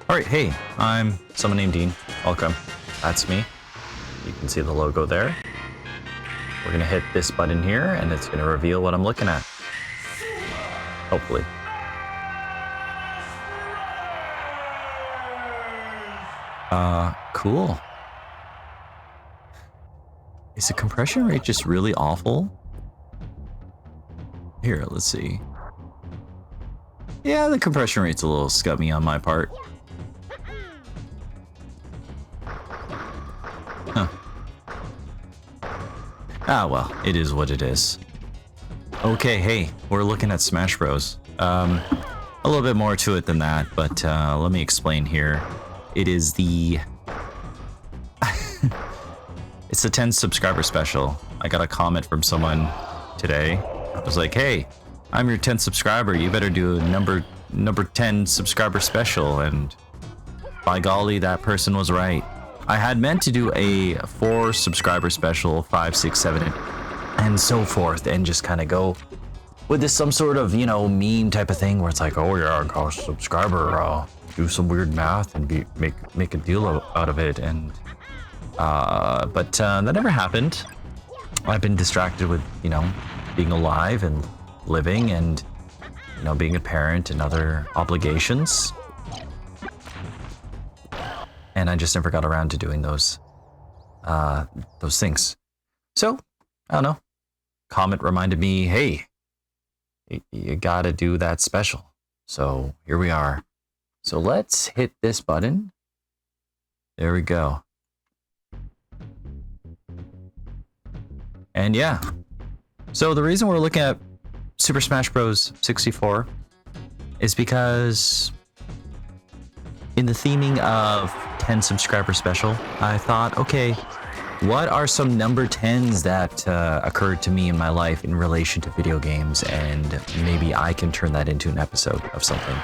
Alright, hey, I'm SomeoneNamedDean. Welcome. That's me. You can see the logo there. We're gonna hit this button here and it's gonna reveal what I'm looking at. Hopefully. Cool. Is the compression rate just really awful? Here, let's see. Yeah, the compression rate's a little scummy on my part. Huh. Ah, well, it is what it is. Okay, hey, we're looking at Smash Bros. A little bit more to it than that, but let me explain here. It is the... It's the 10 subscriber special. I got a comment from someone today. It was like, hey, I'm your 10th subscriber. You better do a number 10 subscriber special. And by golly, that person was right. I had meant to do a 4 subscriber special, 5, 6, 7, and so forth, and just kind of go with this some sort of, you know, meme type of thing where it's like, oh yeah, go subscriber, do some weird math and make a deal out of it. And but that never happened. I've been distracted with, you know, being alive and living and, you know, being a parent and other obligations. And I just never got around to doing those things. So, I don't know. Comment reminded me, hey, you gotta do that special. So here we are. So let's hit this button. There we go. And yeah. So the reason we're looking at Super Smash Bros. 64 is because in the theming of 10 subscriber special, I thought, okay, what are some number 10s that occurred to me in my life in relation to video games, and maybe I can turn that into an episode of something.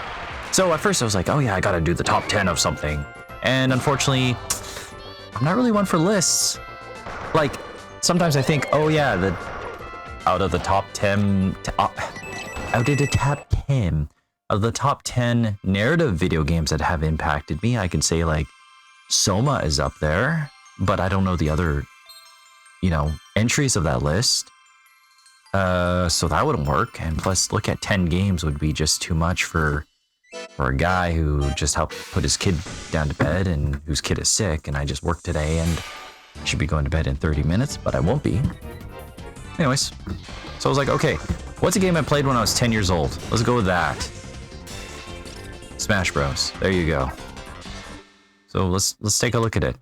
So at first I was like, oh yeah, I gotta do the top 10 of something. And unfortunately, I'm not really one for lists. Like, sometimes I think, oh yeah, out of the top 10 narrative video games that have impacted me, I can say like Soma is up there, but I don't know the other, you know, entries of that list. So that wouldn't work. And plus, look at 10 games would be just too much for a guy who just helped put his kid down to bed and whose kid is sick, and I just worked today and I should be going to bed in 30 minutes, but I won't be. Anyways, so I was like, okay, what's a game I played when I was 10 years old? Let's go with that. Smash Bros. There you go. So let's take a look at it.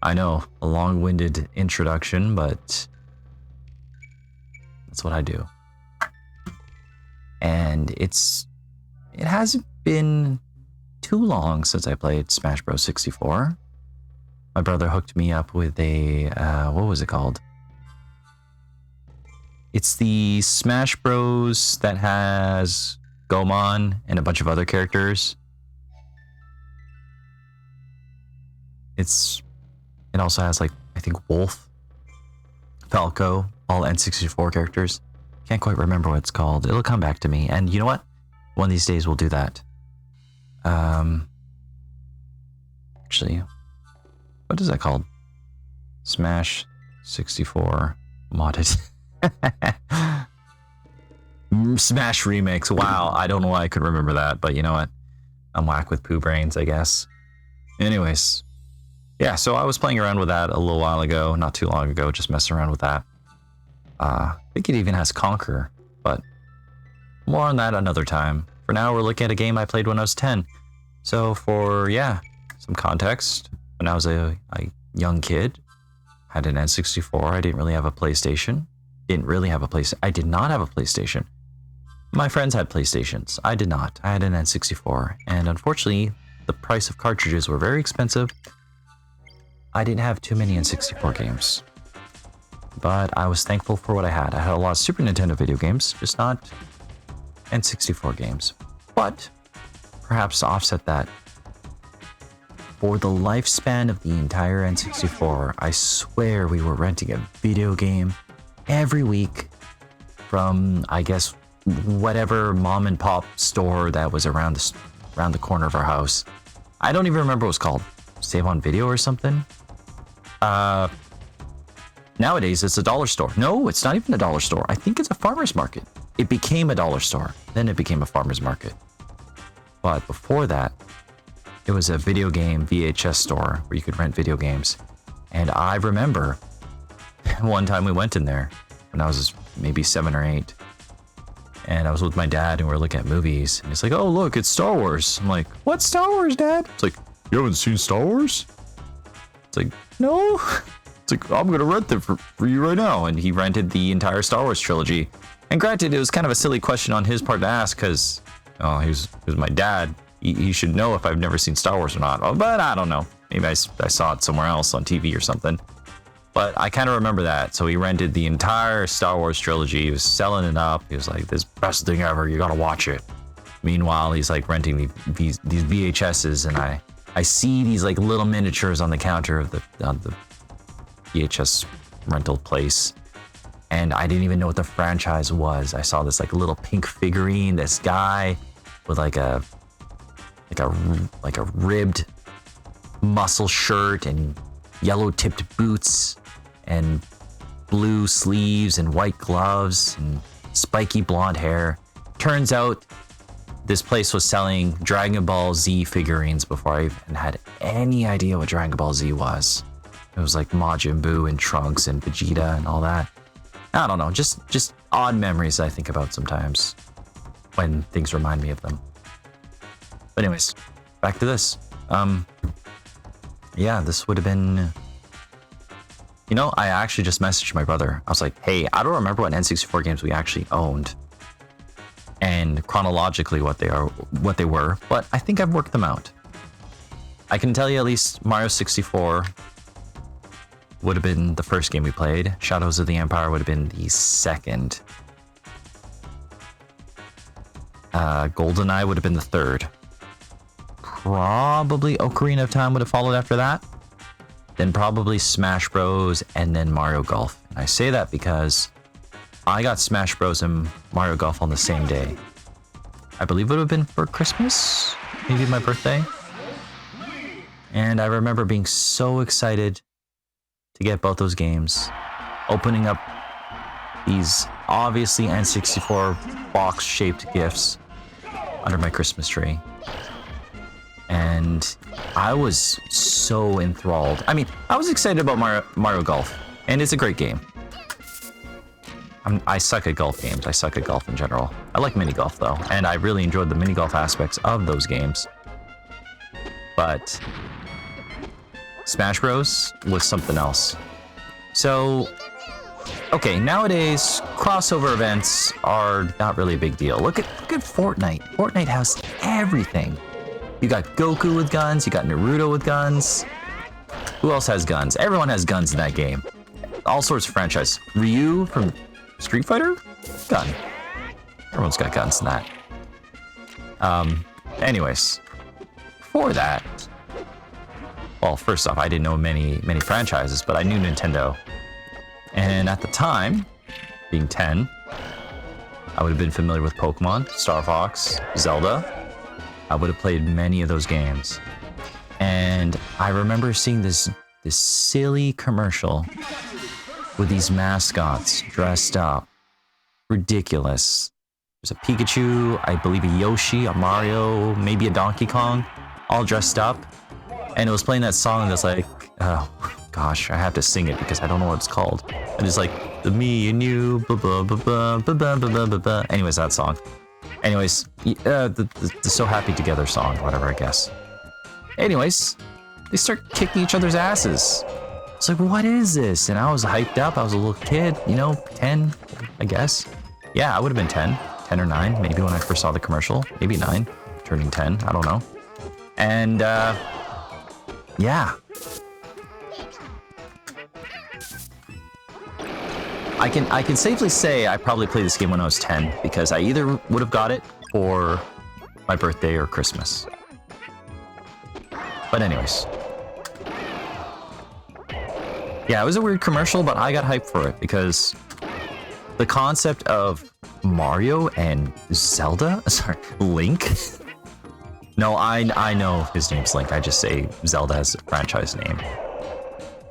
I know, a long-winded introduction, but that's what I do. And it hasn't been too long since I played Smash Bros. 64. My brother hooked me up with a, what was it called? It's the Smash Bros. That has Gomon and a bunch of other characters. It also has, like, I think Wolf, Falco, all N64 characters. Can't quite remember what it's called. It'll come back to me. And you know what? One of these days we'll do that. Actually, what is that called? Smash 64 modded. Smash Remix. Wow, I don't know why I could remember that, but you know what? I'm whack with poo brains, I guess. Anyways, yeah, so I was playing around with that a little while ago, not too long ago, just messing around with that. I think it even has Conquer, but more on that another time. For now, we're looking at a game I played when I was 10. So for, yeah, some context, when I was a young kid, had an N64, I didn't really have a PlayStation. I did not have a PlayStation. My friends had PlayStations. I did not. I had an N64. And unfortunately, the price of cartridges were very expensive. I didn't have too many N64 games. But I was thankful for what I had. I had a lot of Super Nintendo video games, just not N64 games. But perhaps to offset that, for the lifespan of the entire N64, I swear we were renting a video game every week from, I guess, whatever mom and pop store that was around around the corner of our house. I don't even remember what it was called. Save on Video or something? Nowadays, it's a dollar store. No, it's not even a dollar store. I think it's a farmer's market. It became a dollar store. Then it became a farmer's market. But before that, it was a video game VHS store where you could rent video games. And I remember one time we went in there when I was maybe 7 or 8. And I was with my dad and we were looking at movies. And he's like, oh, look, it's Star Wars. I'm like, what's Star Wars, Dad? It's like, you haven't seen Star Wars? It's like, no. It's like, I'm going to rent them for you right now. And he rented the entire Star Wars trilogy. And granted, it was kind of a silly question on his part to ask because he was my dad. He should know if I've never seen Star Wars or not. But I don't know. Maybe I saw it somewhere else on TV or something. But I kind of remember that. So he rented the entire Star Wars trilogy. He was selling it up. He was like, this best thing ever. You got to watch it. Meanwhile, he's like renting these VHSs. And I see these like little miniatures on the counter of the VHS rental place. And I didn't even know what the franchise was. I saw this like little pink figurine, this guy with like a ribbed muscle shirt and yellow tipped boots and blue sleeves and white gloves and spiky blonde hair. Turns out this place was selling Dragon Ball Z figurines before I even had any idea what Dragon Ball Z was. It was like Majin Buu and Trunks and Vegeta and all that. I don't know, just odd memories I think about sometimes when things remind me of them. But anyways, back to this. Yeah, this would have been... I actually just messaged my brother. I was like, hey, I don't remember what N64 games we actually owned. And chronologically what they were, but I think I've worked them out. I can tell you at least Mario 64 would have been the first game we played. Shadows of the Empire would have been the second. GoldenEye would have been the third. Probably Ocarina of Time would have followed after that. Then probably Smash Bros. And then Mario Golf. And I say that because I got Smash Bros. And Mario Golf on the same day. I believe it would have been for Christmas, maybe my birthday. And I remember being so excited to get both those games, opening up these obviously N64 box-shaped gifts under my Christmas tree. And I was so enthralled. I mean, I was excited about Mario Golf, and it's a great game. I suck at golf games. I suck at golf in general. I like mini golf though, and I really enjoyed the mini golf aspects of those games. But Smash Bros. Was something else. So, okay, nowadays crossover events are not really a big deal. Look at Fortnite. Fortnite has everything. You got Goku with guns. You got Naruto with guns. Who else has guns? Everyone has guns in that game. All sorts of franchise. Ryu from Street Fighter? Gun. Everyone's got guns in that. Anyways, for that, well, first off, I didn't know many franchises, but I knew Nintendo. And at the time, being 10, I would have been familiar with Pokemon, Star Fox, Zelda. I would have played many of those games. And I remember seeing this silly commercial with these mascots dressed up. Ridiculous. There's a Pikachu, I believe a Yoshi, a Mario, maybe a Donkey Kong, all dressed up. And it was playing that song that's like, oh gosh, I have to sing it because I don't know what it's called. And it's like, the me and you, blah, blah, blah, blah, blah, blah, blah, blah, blah. Anyways, that song. Anyways, the So Happy Together song, whatever, I guess. Anyways, they start kicking each other's asses. It's like, what is this? And I was hyped up. I was a little kid, 10, I guess. Yeah, I would have been 10 or 9, maybe when I first saw the commercial. Maybe 9, turning 10, I don't know. And, yeah. I can safely say I probably played this game when I was 10 because I either would have got it for my birthday or Christmas. But anyways. Yeah, it was a weird commercial, but I got hyped for it because the concept of Mario and Zelda, Link, No, I know his name's Link. I just say Zelda as a franchise name.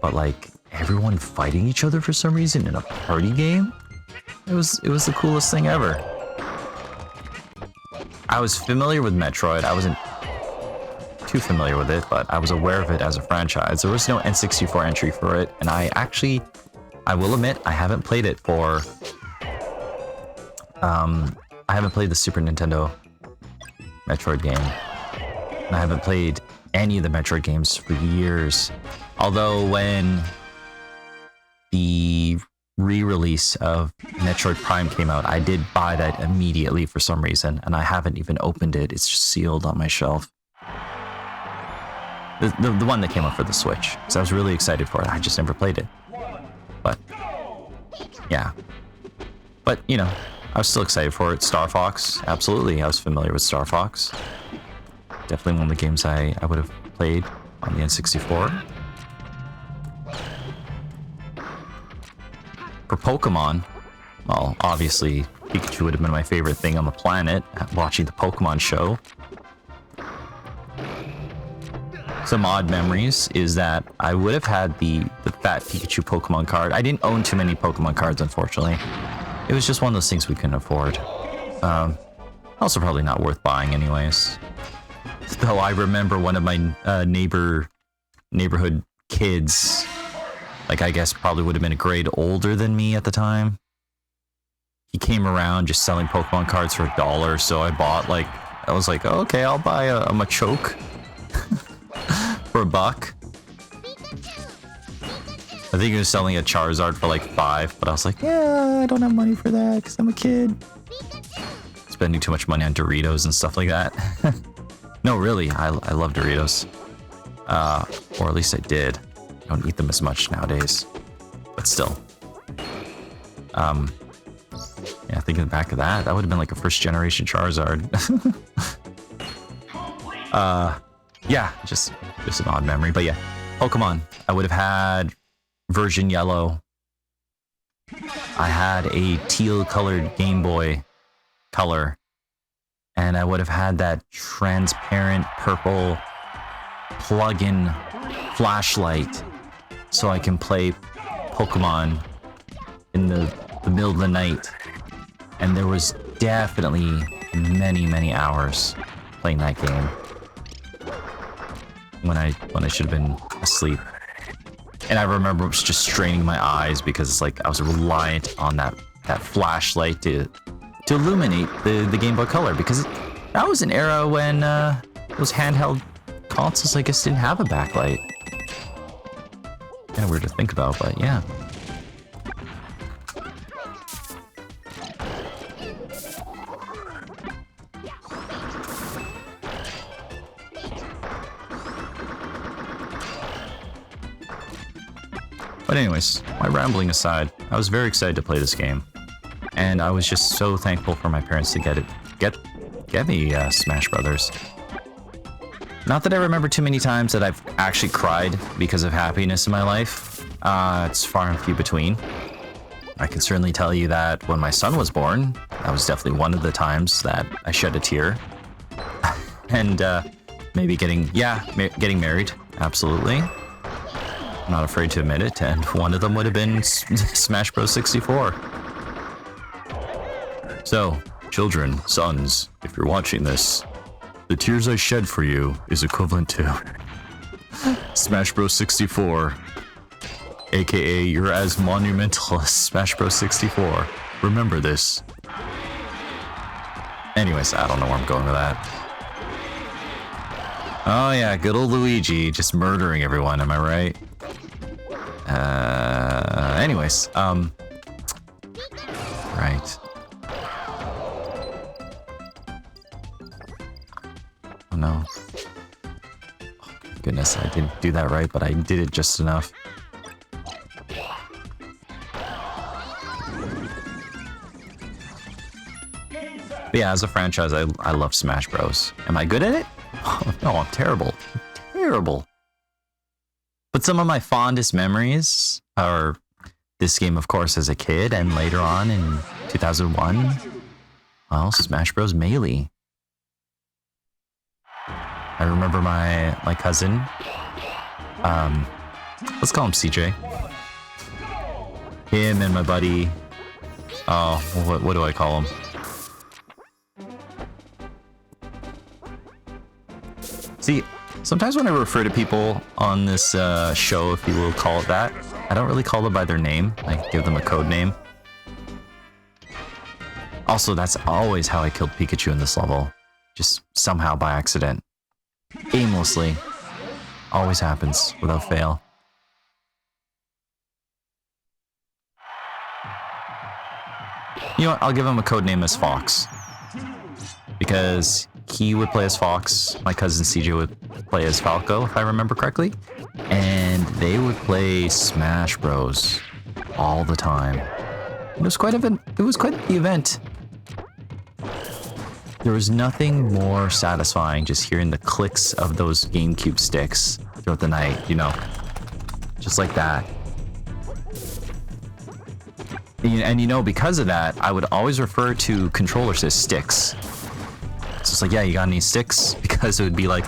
But like everyone fighting each other for some reason in a party game, it was the coolest thing ever. I was familiar with Metroid. I wasn't too familiar with it, but I was aware of it as a franchise. There was no N64 entry for it, and I will admit, I haven't played it for. I haven't played the Super Nintendo Metroid game. And I haven't played any of the Metroid games for years. Although when the re-release of Metroid Prime came out, I did buy that immediately for some reason, and I haven't even opened it. It's just sealed on my shelf. The one that came out for the Switch, because I was really excited for it. I just never played it. But yeah. But you know, I was still excited for it. Star Fox, absolutely. I was familiar with Star Fox. Definitely one of the games I would have played on the N64. For Pokemon, well, obviously, Pikachu would have been my favorite thing on the planet, watching the Pokemon show. Some odd memories is that I would have had the fat Pikachu Pokemon card. I didn't own too many Pokemon cards, unfortunately. It was just one of those things we couldn't afford. Also probably not worth buying anyways. Though I remember one of my neighborhood kids, like I guess probably would have been a grade older than me at the time. He came around just selling Pokemon cards for $1, so I bought I was like, oh, okay, I'll buy a Machoke for $1. I think he was selling a Charizard for like $5, but I was like, yeah, I don't have money for that because I'm a kid. Spending too much money on Doritos and stuff like that. No, really, I love Doritos. Or at least I did. I don't eat them as much nowadays, but still. Yeah, thinking back of that would have been like a first generation Charizard. Yeah, just an odd memory, but yeah, Pokemon. I would have had version yellow. I had a teal colored Game Boy Color, and I would have had that transparent purple plug-in flashlight so I can play Pokemon in the middle of the night. And there was definitely many hours playing that game when I should have been asleep. And I remember just straining my eyes because it's like I was reliant on that flashlight to illuminate the Game Boy Color, because that was an era when those handheld consoles, I guess, didn't have a backlight. Kind of weird to think about, but yeah. But anyways, my rambling aside, I was very excited to play this game, and I was just so thankful for my parents to get me Smash Brothers. Not that I remember too many times that I've actually cried because of happiness in my life. It's far and few between. I can certainly tell you that when my son was born, that was definitely one of the times that I shed a tear. And maybe getting married, absolutely. I'm not afraid to admit it, and one of them would have been Smash Bros. 64. So, children, sons, if you're watching this, the tears I shed for you is equivalent to Smash Bros. 64, aka you're as monumental as Smash Bros. 64. Remember this. Anyways, I don't know where I'm going with that. Oh yeah, good old Luigi, just murdering everyone, am I right? Anyways, right. Oh no. Oh, goodness, I didn't do that right, but I did it just enough. But yeah, as a franchise, I love Smash Bros. Am I good at it? Oh, no, I'm terrible. Terrible. But some of my fondest memories are this game, of course, as a kid, and later on in 2001, well, Smash Bros. Melee. I remember my cousin. Let's call him CJ. Him and my buddy. Oh, what do I call him? See, sometimes when I refer to people on this show, if you will call it that, I don't really call them by their name. I give them a code name. Also, that's always how I killed Pikachu in this level. Just somehow by accident. Aimlessly. Always happens without fail. You know what? I'll give him a code name as Fox. Because he would play as Fox, my cousin CJ would play as Falco, if I remember correctly. And they would play Smash Bros. All the time. It was quite the event. There was nothing more satisfying just hearing the clicks of those GameCube sticks throughout the night, you know. Just like that. And you know, because of that, I would always refer to controllers as sticks. So it's like, yeah, you got any sticks? Because it would be like,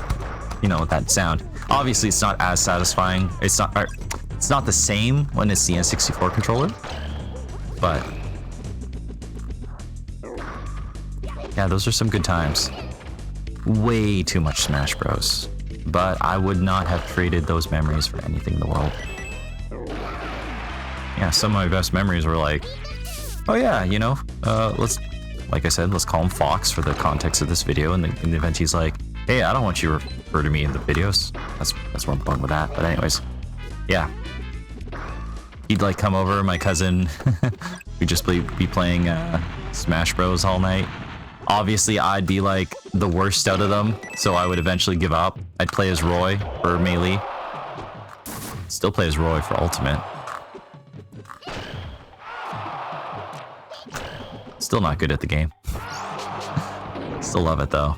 you know, that sound. Obviously, it's not as satisfying. It's not the same when it's the N64 controller. But yeah, those are some good times. Way too much Smash Bros. But I would not have traded those memories for anything in the world. Yeah, some of my best memories were like, oh yeah, you know, like I said, let's call him Fox for the context of this video. And in the event he's like, hey, I don't want you to refer to me in the videos. That's where I'm going with that. But anyways, yeah. He'd like come over, my cousin, we'd just be playing Smash Bros all night. Obviously, I'd be like the worst out of them, so I would eventually give up. I'd play as Roy for Melee. Still play as Roy for Ultimate. Still not good at the game. Still love it though.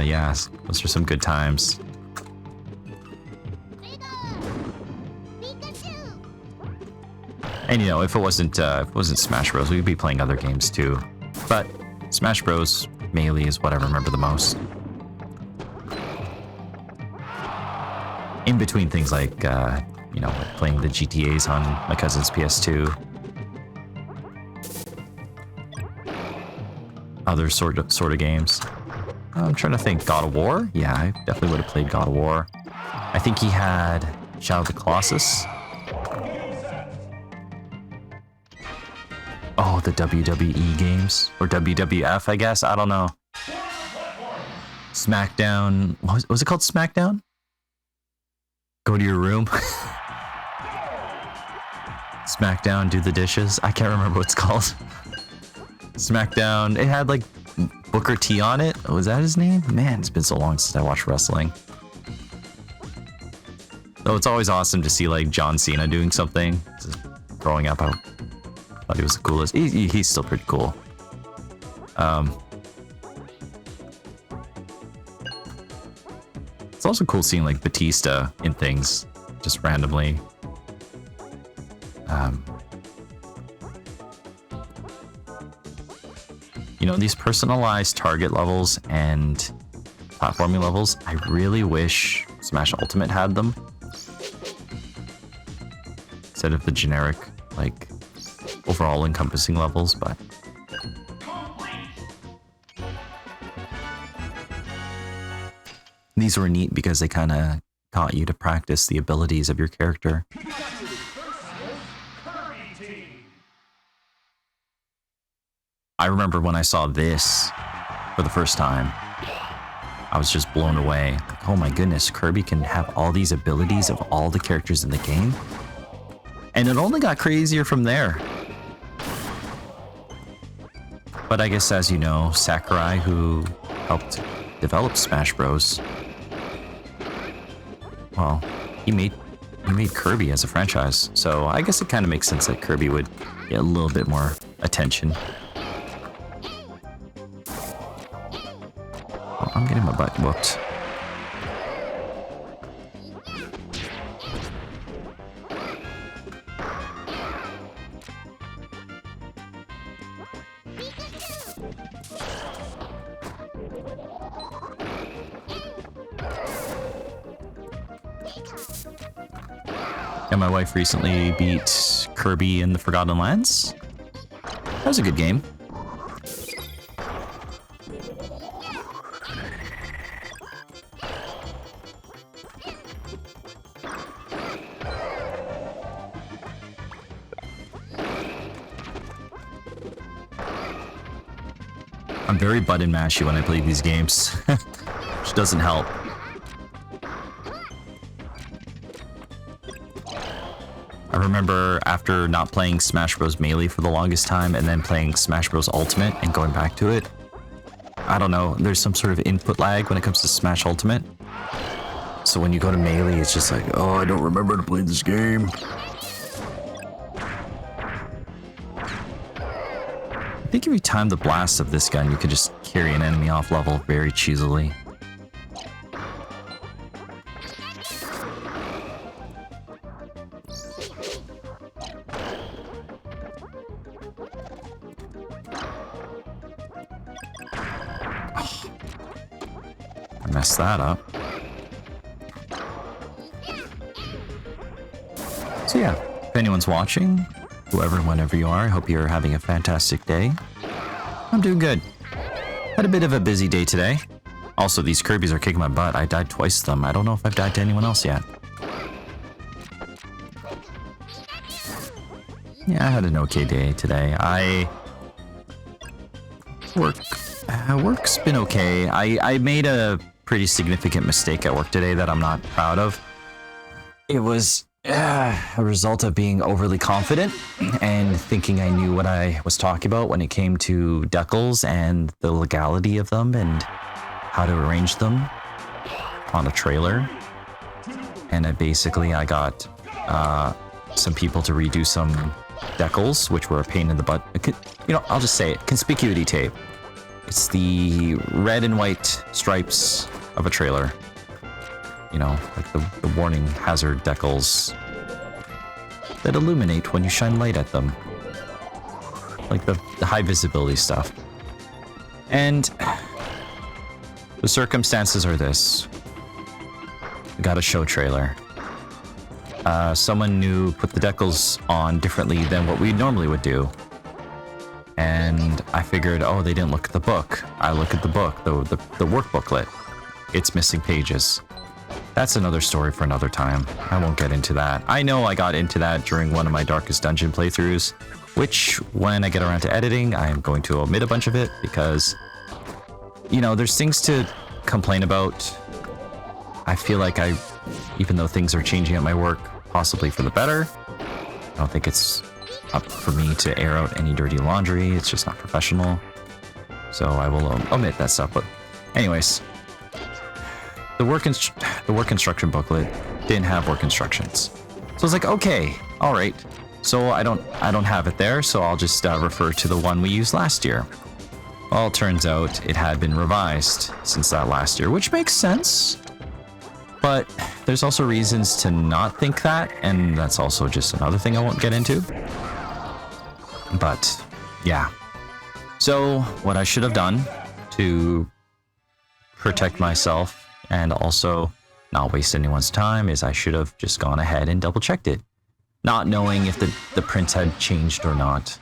Yeah, those are some good times. And you know, if it wasn't Smash Bros, we'd be playing other games too. But Smash Bros Melee is what I remember the most. In between things like, you know, playing the GTAs on my cousin's PS2. Other sort of games. I'm trying to think. God of War? Yeah, I definitely would have played God of War. I think he had Shadow of the Colossus. Oh, the WWE games. Or WWF, I guess. I don't know. SmackDown. Was it called SmackDown? Go to your room. SmackDown, do the dishes. I can't remember what it's called. SmackDown. It had like Booker T on it. Was that his name? Man, it's been so long since I watched wrestling. Though it's always awesome to see like John Cena doing something. Just growing up, I thought he was the coolest. He's still pretty cool. It's also cool seeing like Batista in things just randomly. You know, these personalized target levels and platforming levels, I really wish Smash Ultimate had them. Instead of the generic, like, overall encompassing levels, but... These were neat because they kind of taught you to practice the abilities of your character. I remember when I saw this for the first time, I was just blown away. Like, oh my goodness, Kirby can have all these abilities of all the characters in the game. And it only got crazier from there. But I guess, as you know, Sakurai, who helped develop Smash Bros, well, he made Kirby as a franchise. So I guess it kind of makes sense that Kirby would get a little bit more attention. Oh, I'm getting my butt whooped. And my wife recently beat Kirby in the Forgotten Lands. That was a good game. I'm very button mashy when I play these games, which doesn't help. I remember after not playing Smash Bros. Melee for the longest time and then playing Smash Bros. Ultimate and going back to it. I don't know, there's some sort of input lag when it comes to Smash Ultimate. So when you go to Melee, it's just like, oh, I don't remember to play this game. I think if you time the blast of this gun, you could just carry an enemy off level very cheesily. I messed that up. So yeah, if anyone's watching, whoever, whenever you are, I hope you're having a fantastic day. I'm doing good. Had a bit of a busy day today. Also, these Kirbys are kicking my butt. I died twice to them. I don't know if I've died to anyone else yet. Yeah, I had an okay day today. Work's been okay. I made a pretty significant mistake at work today that I'm not proud of. It was a result of being overly confident and thinking I knew what I was talking about when it came to decals and the legality of them and how to arrange them on a trailer. And I got some people to redo some decals, which were a pain in the butt. You know, I'll just say it, conspicuity tape. It's the red and white stripes of a trailer. You know, like the warning hazard decals that illuminate when you shine light at them. Like the high visibility stuff. And the circumstances are this. We got a show trailer. Someone new put the decals on differently than what we normally would do. And I figured, oh, they didn't look at the book. I look at the book, the work booklet. It's missing pages. That's another story for another time. I won't get into that. I know I got into that during one of my Darkest Dungeon playthroughs, which when I get around to editing, I am going to omit a bunch of it because, you know, there's things to complain about. I feel like even though things are changing at my work, possibly for the better, I don't think it's up for me to air out any dirty laundry. It's just not professional. So I will omit that stuff. But anyways, the work instruction booklet didn't have work instructions. So I was like, okay, all right. So I don't have it there. So I'll just refer to the one we used last year. Well, it turns out it had been revised since that last year, which makes sense. But there's also reasons to not think that, and that's also just another thing I won't get into. But yeah. So what I should have done to protect myself and also not waste anyone's time is I should have just gone ahead and double checked it, not knowing if the prints had changed or not.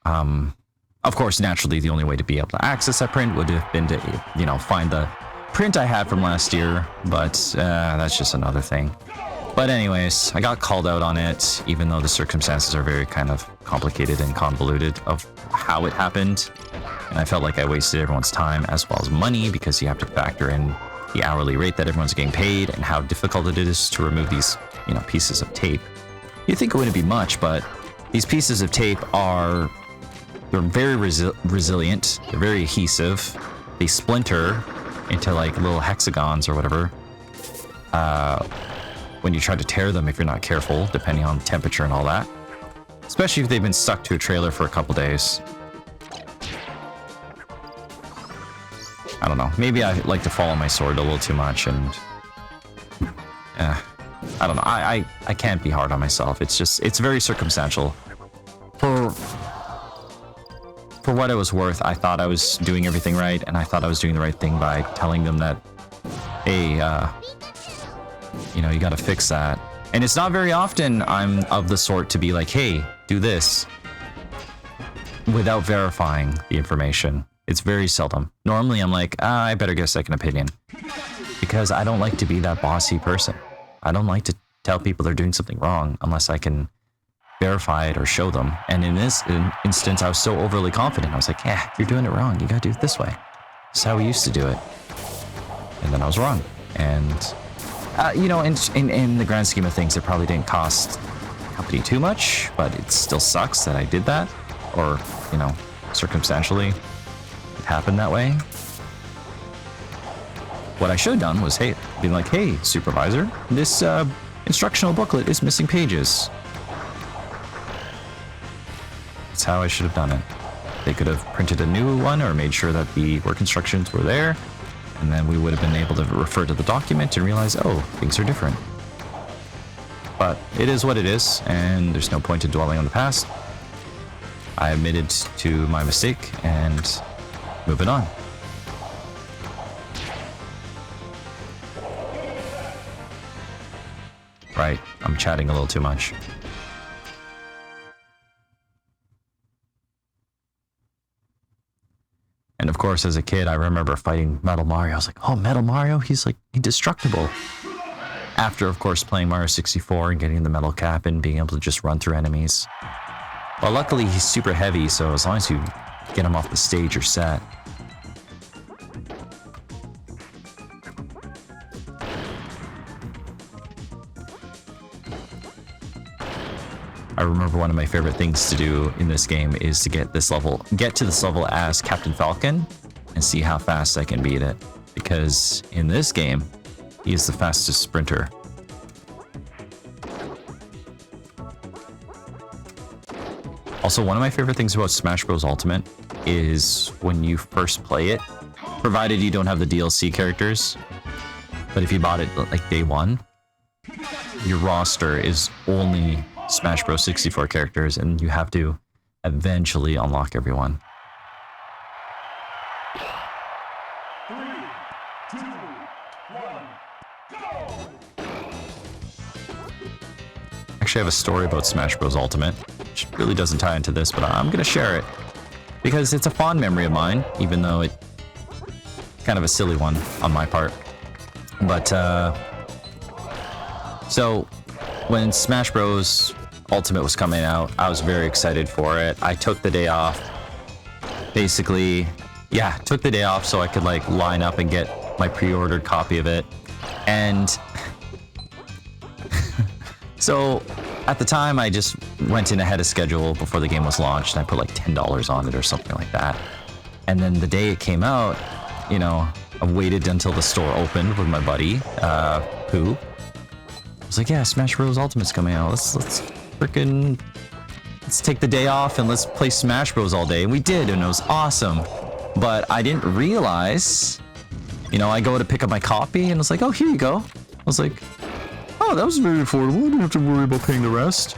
Of course, naturally, the only way to be able to access that print would have been to, you know, find the print I had from last year, but that's just another thing. But anyways, I got called out on it, even though the circumstances are very kind of complicated and convoluted of how it happened. And I felt like I wasted everyone's time as well as money because you have to factor in the hourly rate that everyone's getting paid and how difficult it is to remove these, you know, pieces of tape. You'd think it wouldn't be much, but these pieces of tape they're very resilient, they're very adhesive, they splinter into like little hexagons or whatever when you try to tear them if you're not careful, depending on temperature and all that. Especially if they've been stuck to a trailer for a couple days. I don't know. Maybe I like to follow my sword a little too much and I don't know. I can't be hard on myself. It's very circumstantial. For what it was worth, I thought I was doing everything right, and I thought I was doing the right thing by telling them that, hey, you know, you gotta fix that. And it's not very often I'm of the sort to be like, hey, do this, without verifying the information. It's very seldom. Normally I'm like, I better get a second opinion. Because I don't like to be that bossy person. I don't like to tell people they're doing something wrong unless I can verify it or show them. And in this instance, I was so overly confident. I was like, yeah, you're doing it wrong. You gotta do it this way. This is how we used to do it. And then I was wrong. And, you know, in the grand scheme of things, it probably didn't cost the company too much, but it still sucks that I did that. Or, you know, circumstantially, it happened that way. What I should have done was, hey, be like, hey, supervisor, this instructional booklet is missing pages. That's how I should have done it. They could have printed a new one or made sure that the work instructions were there, and then we would have been able to refer to the document and realize, oh, things are different. But it is what it is, and there's no point in dwelling on the past. I admitted to my mistake and moving on. Right, I'm chatting a little too much. And of course, as a kid, I remember fighting Metal Mario. I was like, oh, Metal Mario, he's like indestructible. After, of course, playing Mario 64 and getting the metal cap and being able to just run through enemies. Well, luckily, he's super heavy, so as long as you get him off the stage, you're set. I remember one of my favorite things to do in this game is to get to this level as Captain Falcon and see how fast I can beat it. Because in this game, he is the fastest sprinter. Also, one of my favorite things about Smash Bros. Ultimate is when you first play it, provided you don't have the DLC characters, but if you bought it like day one, your roster is only Smash Bros. 64 characters, and you have to eventually unlock everyone. 3, 2, 1, go! Actually, I have a story about Smash Bros. Ultimate, which really doesn't tie into this, but I'm gonna share it because it's a fond memory of mine, even though it's kind of a silly one on my part. But so when Smash Bros. Ultimate was coming out, I was very excited for it. I took the day off. Basically, yeah, took the day off so I could like line up and get my pre-ordered copy of it. And so at the time, I just went in ahead of schedule before the game was launched, and I put like $10 on it or something like that. And then the day it came out, you know, I waited until the store opened with my buddy, Pooh. I was like, yeah, Smash Bros. Ultimate's coming out. Let's take the day off and let's play Smash Bros. All day. And we did, and it was awesome. But I didn't realize, you know, I go to pick up my copy, and it's like, oh, here you go. I was like, oh, that was very affordable. I don't have to worry about paying the rest.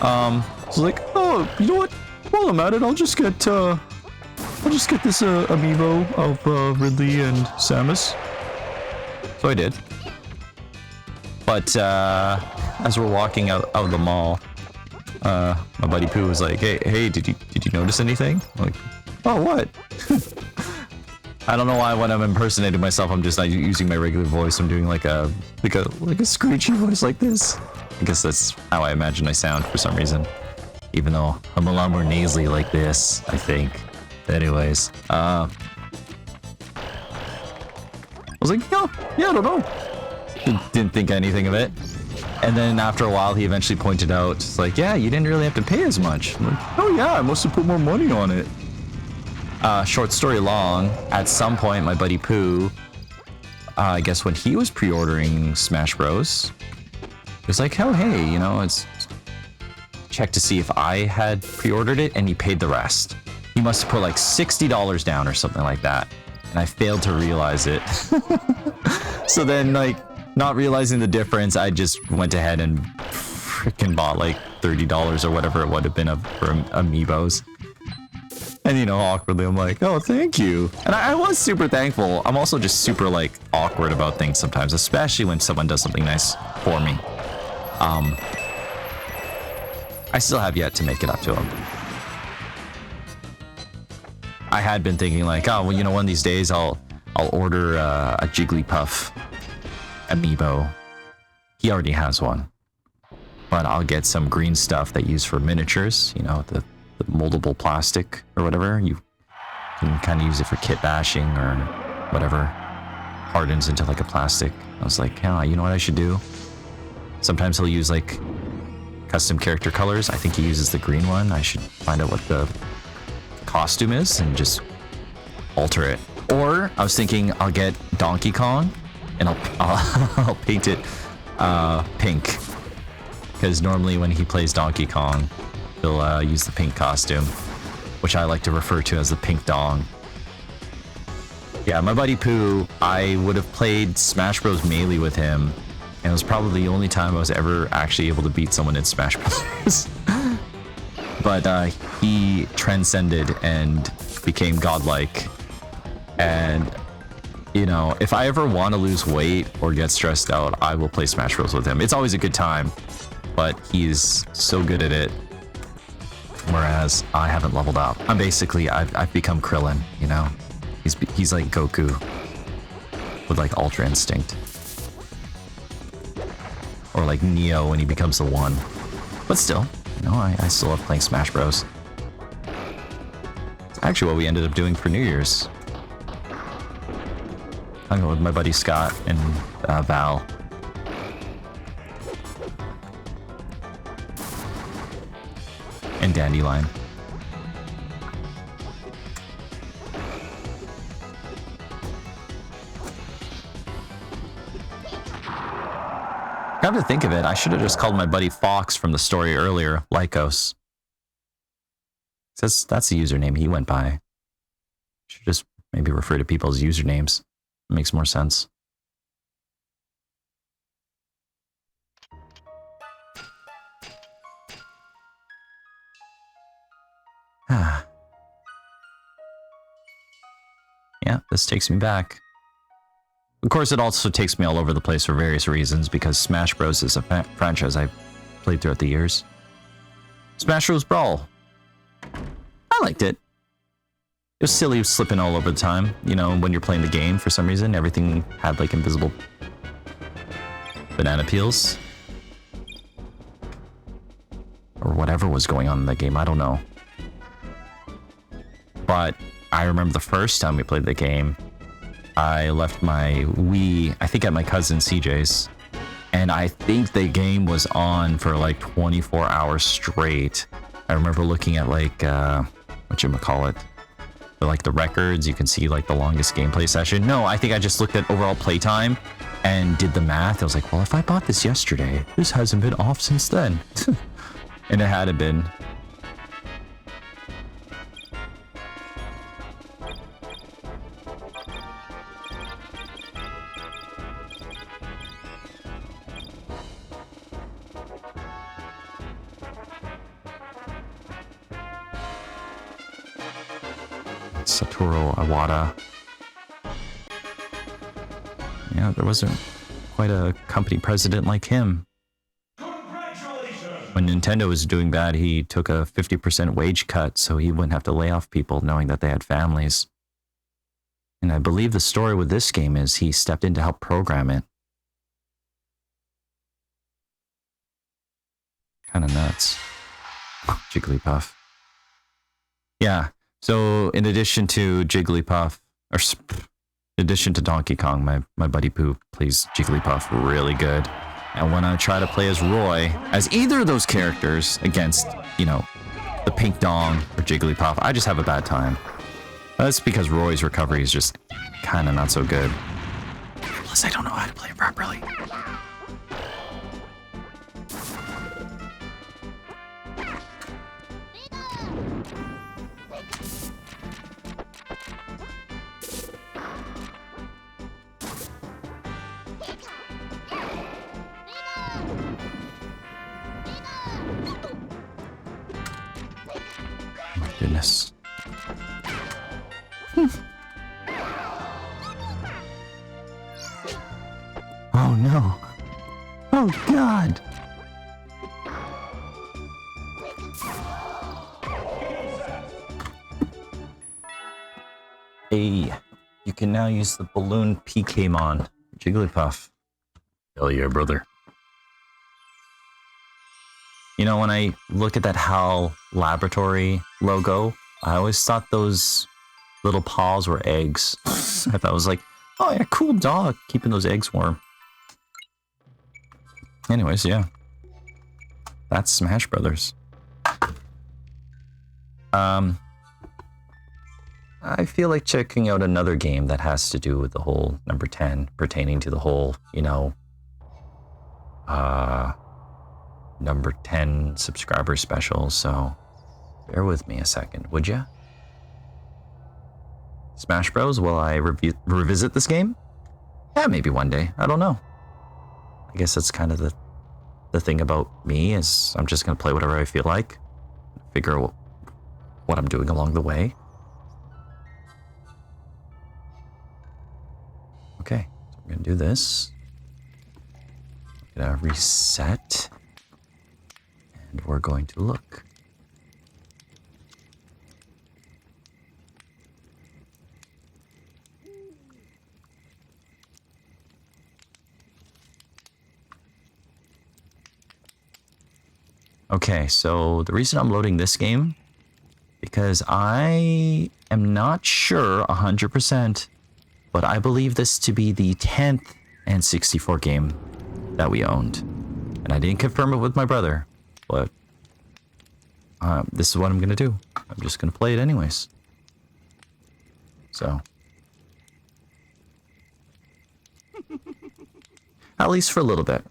I was like, oh, you know what? While I'm at it, I'll just get this amiibo of Ridley and Samus. So I did. But as we're walking out of the mall, my buddy Pooh was like, "Hey, did you notice anything?" I'm like, "Oh, what?" I don't know why when I'm impersonating myself, I'm just not using my regular voice. I'm doing like a screechy voice like this. I guess that's how I imagine I sound for some reason, even though I'm a lot more nasally like this, I think. Anyways, I was like, "Oh, yeah, I don't know." Didn't think anything of it. And then after a while, he eventually pointed out, it's like, yeah, you didn't really have to pay as much. I'm like, oh yeah, I must have put more money on it. Short story long, at some point, my buddy Pooh, I guess when he was pre-ordering Smash Bros, he was like, oh, hey, you know, it's check to see if I had pre-ordered it, and he paid the rest. He must have put like $60 down or something like that. And I failed to realize it. So then, like, not realizing the difference, I just went ahead and freaking bought like $30 or whatever it would have been for amiibos. And, you know, awkwardly, I'm like, oh, thank you. And I was super thankful. I'm also just super, like, awkward about things sometimes, especially when someone does something nice for me. I still have yet to make it up to him. I had been thinking like, oh, well, you know, one of these days I'll order a Jigglypuff amiibo. He already has one. But I'll get some green stuff that you use for miniatures, you know, the moldable plastic or whatever. You can kind of use it for kit bashing or whatever. Hardens into like a plastic. I was like, yeah, you know what I should do? Sometimes he'll use like custom character colors. I think he uses the green one. I should find out what the costume is and just alter it. Or I was thinking I'll get Donkey Kong and I'll paint it pink, because normally when he plays Donkey Kong he'll use the pink costume, which I like to refer to as the pink dong. Yeah, my buddy Pooh, I would have played Smash Bros. Melee with him, and it was probably the only time I was ever actually able to beat someone in Smash Bros. But he transcended and became godlike. And, you know, if I ever want to lose weight or get stressed out, I will play Smash Bros. With him. It's always a good time, but he's so good at it. Whereas I haven't leveled up. I'm basically, I've become Krillin, you know? He's like Goku with like Ultra Instinct. Or like Neo when he becomes the One. But still, you know, I still love playing Smash Bros. It's actually what we ended up doing for New Year's. I'm going with my buddy Scott and Val. And Dandelion. Come to think of it, I should have just called my buddy Fox from the story earlier, Lycos. That's the username he went by. Should just maybe refer to people's usernames. It makes more sense. Yeah, this takes me back. Of course, it also takes me all over the place for various reasons, because Smash Bros. Is a franchise I've played throughout the years. Smash Bros. Brawl. I liked it. It was silly slipping all over the time. You know, when you're playing the game, for some reason, everything had like invisible banana peels. Or whatever was going on in that game, I don't know. But I remember the first time we played the game, I left my Wii, I think at my cousin CJ's, and I think the game was on for like 24 hours straight. I remember looking at like, whatchamacallit, like the records, you can see like the longest gameplay session. No, I think I just looked at overall playtime and did the math. I was like, well, if I bought this yesterday, this hasn't been off since then. And it hadn't been. Satoru Iwata. Yeah, there wasn't quite a company president like him. When Nintendo was doing bad, he took a 50% wage cut so he wouldn't have to lay off people knowing that they had families. And I believe the story with this game is he stepped in to help program it. Kind of nuts. Jigglypuff. Yeah. So, in addition to Jigglypuff, or in addition to Donkey Kong, my buddy Pooh plays Jigglypuff really good. And when I try to play as Roy, as either of those characters against, you know, the Pink Dong or Jigglypuff, I just have a bad time. That's because Roy's recovery is just kind of not so good. Plus, I don't know how to play it properly. Goodness. Oh no. Oh God. Hey, you can now use the balloon PKmon. Jigglypuff. Hell yeah, brother. You know, when I look at that HAL Laboratory logo, I always thought those little paws were eggs. I thought it was like, oh yeah, cool dog, keeping those eggs warm. Anyways, yeah. That's Smash Brothers. I feel like checking out another game that has to do with the whole number 10, pertaining to the whole, you know, number 10 subscriber special, so bear with me a second, would ya? Smash Bros, will I revisit this game? Yeah, maybe one day, I don't know. I guess that's kind of the thing about me, is I'm just gonna play whatever I feel like, figure out what I'm doing along the way. Okay, so I'm gonna do this. I'm gonna reset. And we're going to look. Okay, so the reason I'm loading this game, because I am not sure 100%, but I believe this to be the 10th N64 game that we owned. And I didn't confirm it with my brother, but this is what I'm gonna do. I'm just gonna play it anyways. So. At least for a little bit.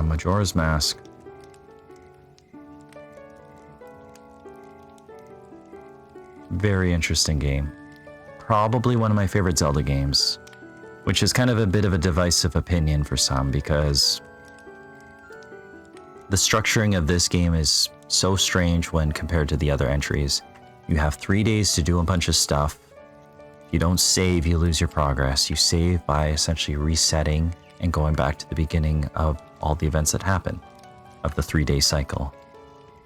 Majora's Mask. Very interesting game. Probably one of my favorite Zelda games, which is kind of a bit of a divisive opinion for some, because the structuring of this game is so strange when compared to the other entries. You have 3 days to do a bunch of stuff. If you don't save, you lose your progress. You save by essentially resetting and going back to the beginning of all the events that happen of the 3-day cycle.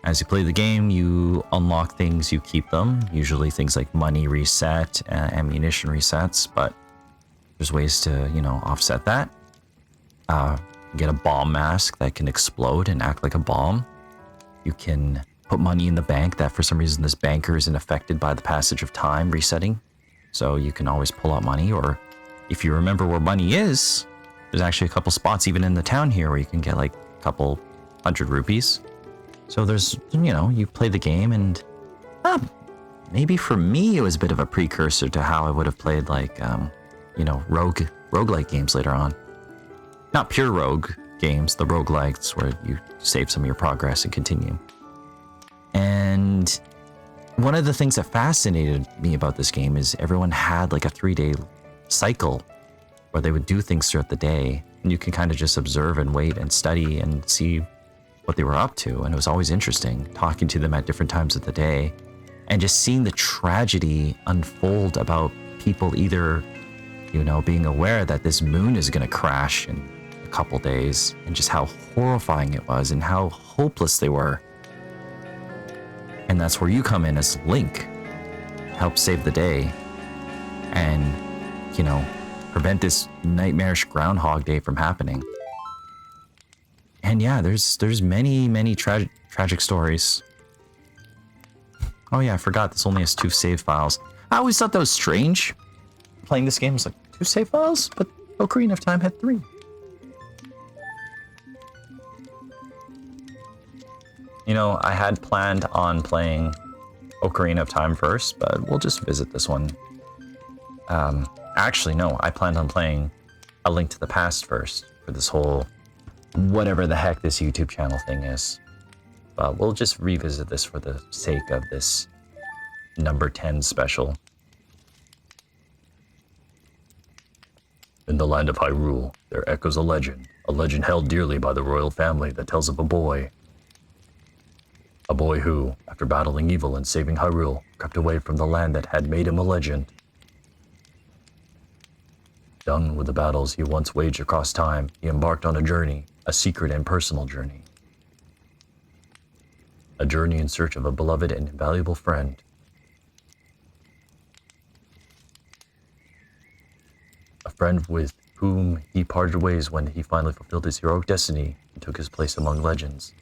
As you play the game, you unlock things, you keep them, usually things like money reset, ammunition resets, but there's ways to, you know, offset that. Get a bomb mask that can explode and act like a bomb. You can put money in the bank that for some reason this banker isn't affected by the passage of time resetting, so you can always pull out money, or if you remember where money is, there's actually a couple spots even in the town here where you can get like a couple 100 rupees. So there's, you know, you play the game, and maybe for me it was a bit of a precursor to how I would have played like, you know, roguelike games later on. Not pure rogue games, the roguelikes where you save some of your progress and continue. And one of the things that fascinated me about this game is everyone had like a 3-day cycle where they would do things throughout the day, and you can kind of just observe and wait and study and see what they were up to. And it was always interesting talking to them at different times of the day and just seeing the tragedy unfold about people either, you know, being aware that this moon is going to crash in a couple days, and just how horrifying it was and how hopeless they were. And that's where you come in as Link, help save the day and, you know, prevent this nightmarish Groundhog Day from happening. And yeah, there's many tragic stories. Oh yeah, I forgot this only has 2 save files. I always thought that was strange. Playing this game was like 2 save files, but Ocarina of Time had 3. You know, I had planned on playing Ocarina of Time first, but we'll just visit this one. Actually, no, I planned on playing A Link to the Past first for this whole whatever the heck this YouTube channel thing is. But we'll just revisit this for the sake of this number 10 special. In the land of Hyrule, there echoes a legend held dearly by the royal family that tells of a boy. A boy who, after battling evil and saving Hyrule, crept away from the land that had made him a legend. Done with the battles he once waged across time, he embarked on a journey, a secret and personal journey. A journey in search of a beloved and invaluable friend. A friend with whom he parted ways when he finally fulfilled his heroic destiny and took his place among legends.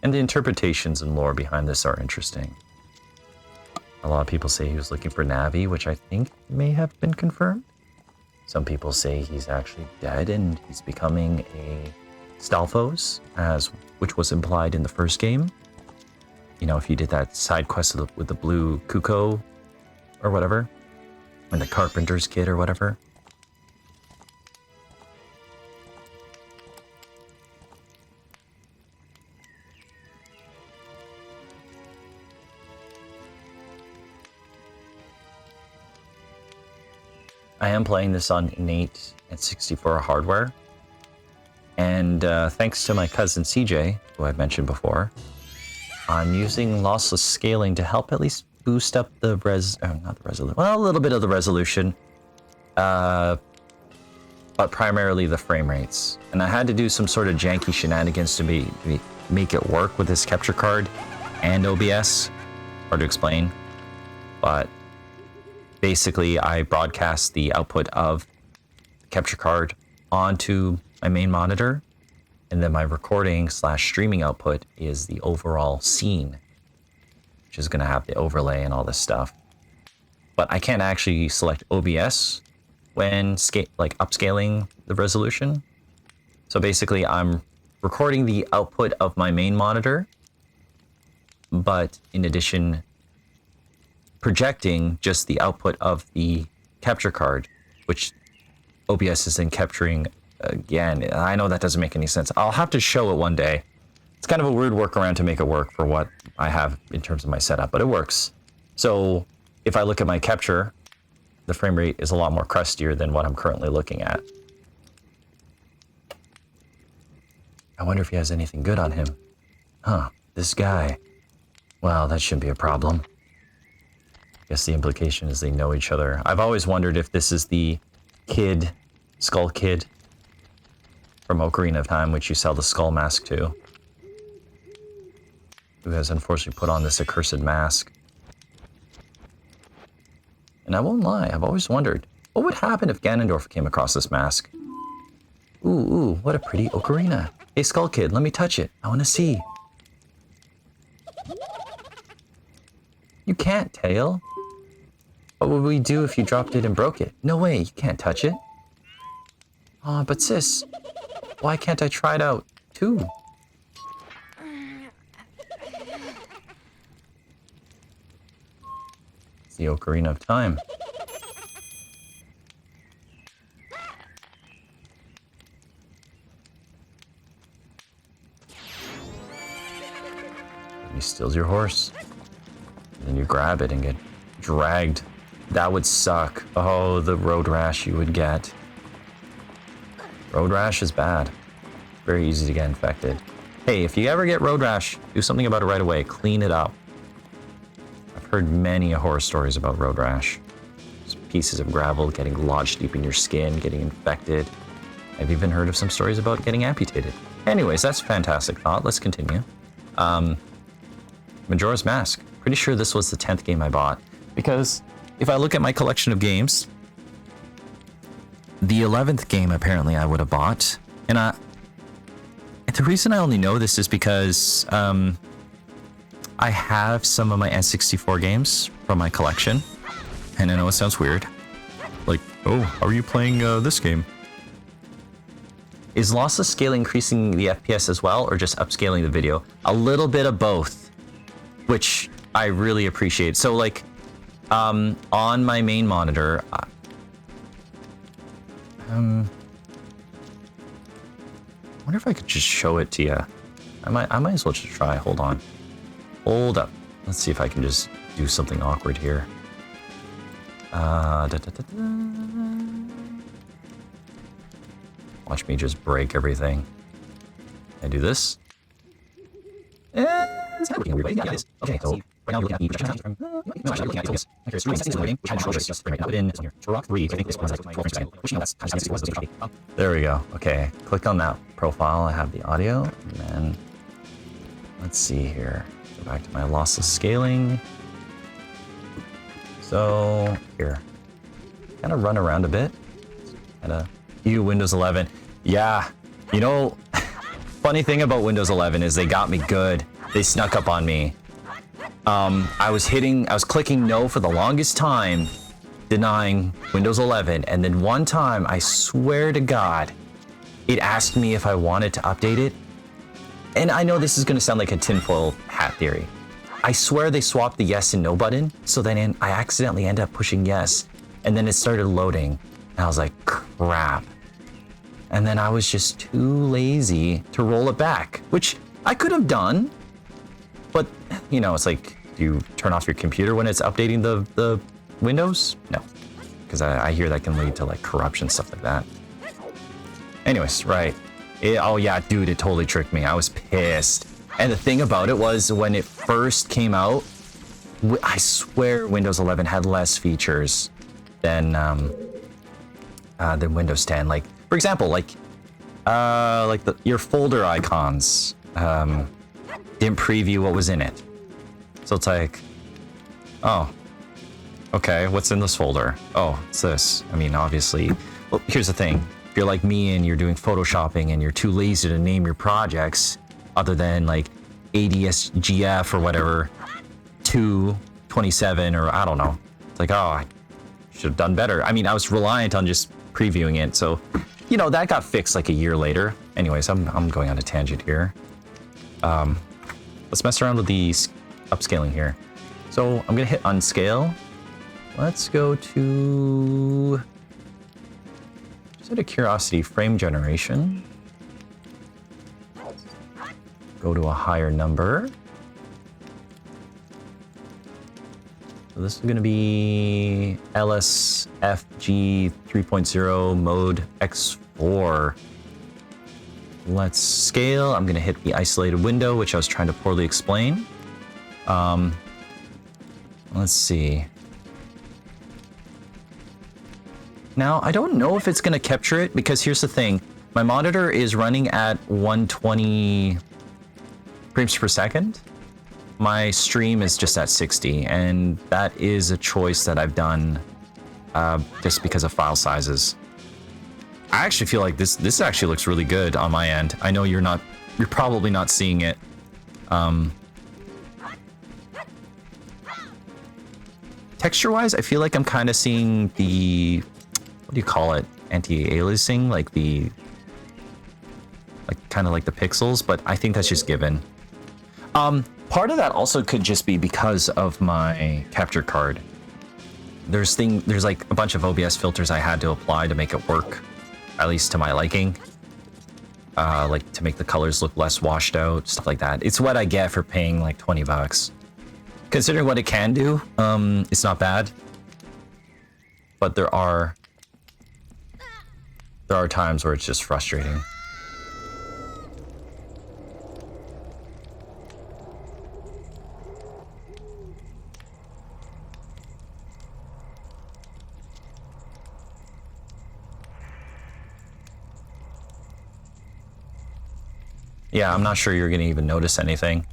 And the interpretations and lore behind this are interesting. A lot of people say he was looking for Navi, which I think may have been confirmed. Some people say he's actually dead and he's becoming a Stalfos, which was implied in the first game. You know, if you did that side quest with the blue Kuko or whatever, and the Carpenter's Kid or whatever. I am playing this on innate and 64 hardware, and thanks to my cousin CJ, who I've mentioned before, I'm using lossless scaling to help at least boost up the a little bit of the resolution, but primarily the frame rates. And I had to do some sort of janky shenanigans to make it work with this capture card and OBS. Hard to explain, but basically I broadcast the output of the capture card onto my main monitor, and then my recording / streaming output is the overall scene, which is going to have the overlay and all this stuff. But I can't actually select OBS when upscaling the resolution. So basically I'm recording the output of my main monitor, but in addition projecting just the output of the capture card, which OBS is then capturing again. I know that doesn't make any sense. I'll have to show it one day. It's kind of a weird workaround to make it work for what I have in terms of my setup, but it works. So if I look at my capture, the frame rate is a lot more crustier than what I'm currently looking at. I wonder if he has anything good on him. Huh, this guy. Well, that shouldn't be a problem. Guess the implication is they know each other. I've always wondered if this is the kid, Skull Kid, from Ocarina of Time, which you sell the skull mask to, who has unfortunately put on this accursed mask. And I won't lie, I've always wondered, what would happen if Ganondorf came across this mask? Ooh, what a pretty ocarina. Hey, Skull Kid, let me touch it. I want to see. You can't, Tail. What would we do if you dropped it and broke it? No way, you can't touch it. Aw, but sis, why can't I try it out, too? It's the Ocarina of Time. He steals your horse. And then you grab it and get dragged. That would suck. Oh, the road rash you would get. Road rash is bad. Very easy to get infected. Hey, if you ever get road rash, do something about it right away. Clean it up. I've heard many horror stories about road rash. Just pieces of gravel getting lodged deep in your skin, getting infected. I've even heard of some stories about getting amputated. Anyways, that's a fantastic thought. Let's continue. Majora's Mask. Pretty sure this was the 10th game I bought. Because if I look at my collection of games, the 11th game apparently I would have bought. And the reason I only know this is because I have some of my N64 games from my collection. And I know it sounds weird. Like, oh, how are you playing this game? Is lossless scaling increasing the FPS as well, or just upscaling the video? A little bit of both, which I really appreciate. So like, on my main monitor, I wonder if I could just show it to you. I might as well just try. Hold on. Hold up. Let's see if I can just do something awkward here. Watch me just break everything. Can I do this? It's not working, everybody. Yeah, it is. Okay, so Right now, you're looking at the projection time. No, actually, looking at it, I'm curious. Settings is loading, which had control just frame rate. Now, within this one here. So rock 3, I think this one's like 12 frames per second. Which, you know, that's kind of was copy. There we go. Okay, click on that profile. I have the audio, and then let's see here. Go back to my lossless scaling. So here, kind of run around a bit. Kind of Windows 11. Yeah, you know, funny thing about Windows 11 is they got me good. They snuck up on me. I was clicking no for the longest time, denying Windows 11, and then one time, I swear to God, it asked me if I wanted to update it. And I know this is going to sound like a tinfoil hat theory. I swear they swapped the yes and no button, so then I accidentally ended up pushing yes, and then it started loading, and I was like, crap. And then I was just too lazy to roll it back, which I could have done, but, you know, it's like, do you turn off your computer when it's updating the Windows? No, because I hear that can lead to, like, corruption, stuff like that. Anyways, right. Oh, yeah, dude, it totally tricked me. I was pissed. And the thing about it was, when it first came out, I swear Windows 11 had less features than Windows 10. Like, for example, like your folder icons didn't preview what was in it. So it's like, oh, okay, what's in this folder? Oh, it's this. I mean, obviously, well, here's the thing. If you're like me and you're doing photoshopping and you're too lazy to name your projects, other than like ADSGF or whatever, 227 or I don't know. It's like, oh, I should have done better. I mean, I was reliant on just previewing it. So, you know, that got fixed like a year later. Anyways, I'm going on a tangent here. Let's mess around with the upscaling here. So I'm gonna hit unscale. Let's go to, just out of curiosity, frame generation. Go to a higher number. So this is going to be LSFG 3.0 mode X4. Let's scale. I'm going to hit the isolated window, which I was trying to poorly explain. Let's see. Now, I don't know if it's going to capture it, because here's the thing. My monitor is running at 120 frames per second. My stream is just at 60, and that is a choice that I've done just because of file sizes. I actually feel like this actually looks really good on my end. I know you're probably not seeing it. Texture-wise, I feel like I'm kind of seeing the, what do you call it? Anti-aliasing, like kind of like the pixels, but I think that's just given. Part of that also could just be because of my capture card. There's like a bunch of OBS filters I had to apply to make it work, at least to my liking. Like to make the colors look less washed out, stuff like that. It's what I get for paying like $20. Considering what it can do, it's not bad. But there are times where it's just frustrating. Yeah, I'm not sure you're gonna even notice anything.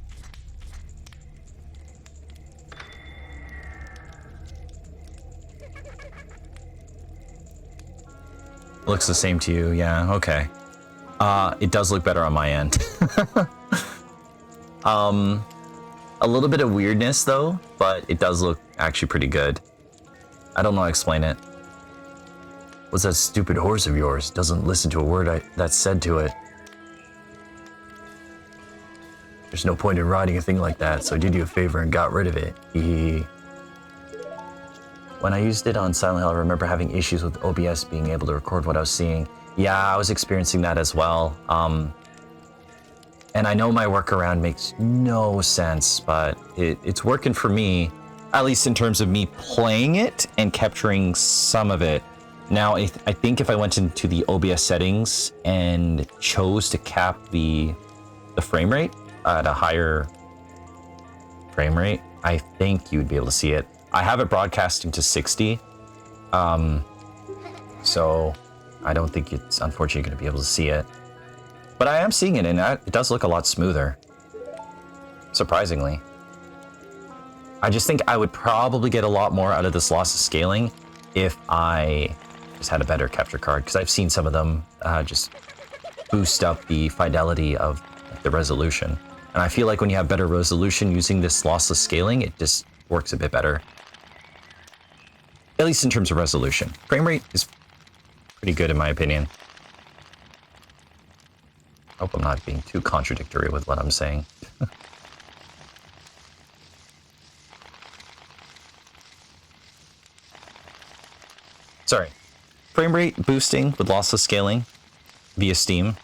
Looks the same to you, yeah, okay. It does look better on my end. A little bit of weirdness though, but it does look actually pretty good. I don't know how to explain it. What's that stupid horse of yours? Doesn't listen to a word that's said to it. There's no point in riding a thing like that, so I did you a favor and got rid of it. When I used it on Silent Hill, I remember having issues with OBS being able to record what I was seeing. Yeah, I was experiencing that as well. And I know my workaround makes no sense, but it's working for me, at least in terms of me playing it and capturing some of it. Now, I think if I went into the OBS settings and chose to cap the frame rate at a higher frame rate, I think you'd be able to see it. I have it broadcasting to 60. So I don't think it's unfortunately going to be able to see it. But I am seeing it, and it does look a lot smoother. Surprisingly. I just think I would probably get a lot more out of this loss of scaling if I just had a better capture card, because I've seen some of them just boost up the fidelity of the resolution. And I feel like when you have better resolution using this lossless scaling, it just works a bit better. At least in terms of resolution. Frame rate is pretty good in my opinion. I hope I'm not being too contradictory with what I'm saying. Sorry. Frame rate boosting with lossless scaling via Steam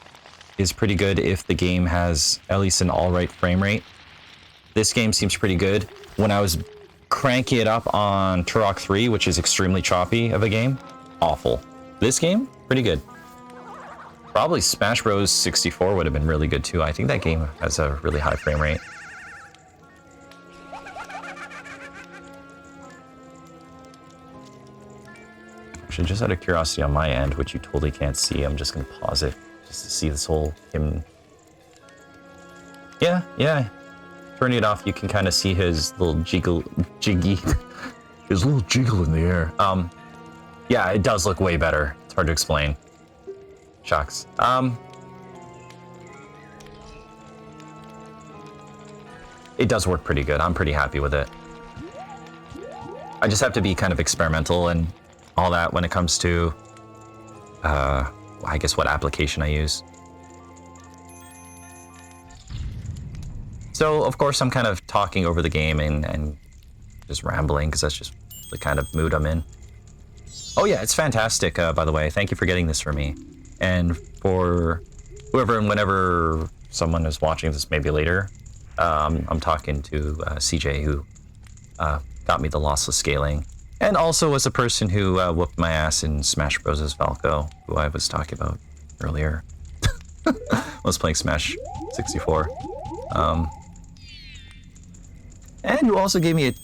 is pretty good if the game has at least an alright frame rate. This game seems pretty good. When I was cranking it up on Turok 3, which is extremely choppy of a game, awful. This game, pretty good. Probably Smash Bros. 64 would have been really good too. I think that game has a really high frame rate. Actually, just out of curiosity on my end, which you totally can't see, I'm just gonna pause it just to see this whole him. Yeah. Turning it off, you can kind of see his little jiggy, his little jiggle in the air. Yeah, it does look way better. It's hard to explain. Shucks. It does work pretty good. I'm pretty happy with it. I just have to be kind of experimental and all that when it comes to, I guess what application I use. So, of course, I'm kind of talking over the game and just rambling because that's just the kind of mood I'm in. Oh yeah, it's fantastic, by the way. Thank you for getting this for me. And for whoever and whenever someone is watching this maybe later, I'm talking to CJ, who got me the lossless scaling. And also was a person who whooped my ass in Smash Bros. As Falco, who I was talking about earlier. I was playing Smash 64. And who also gave me a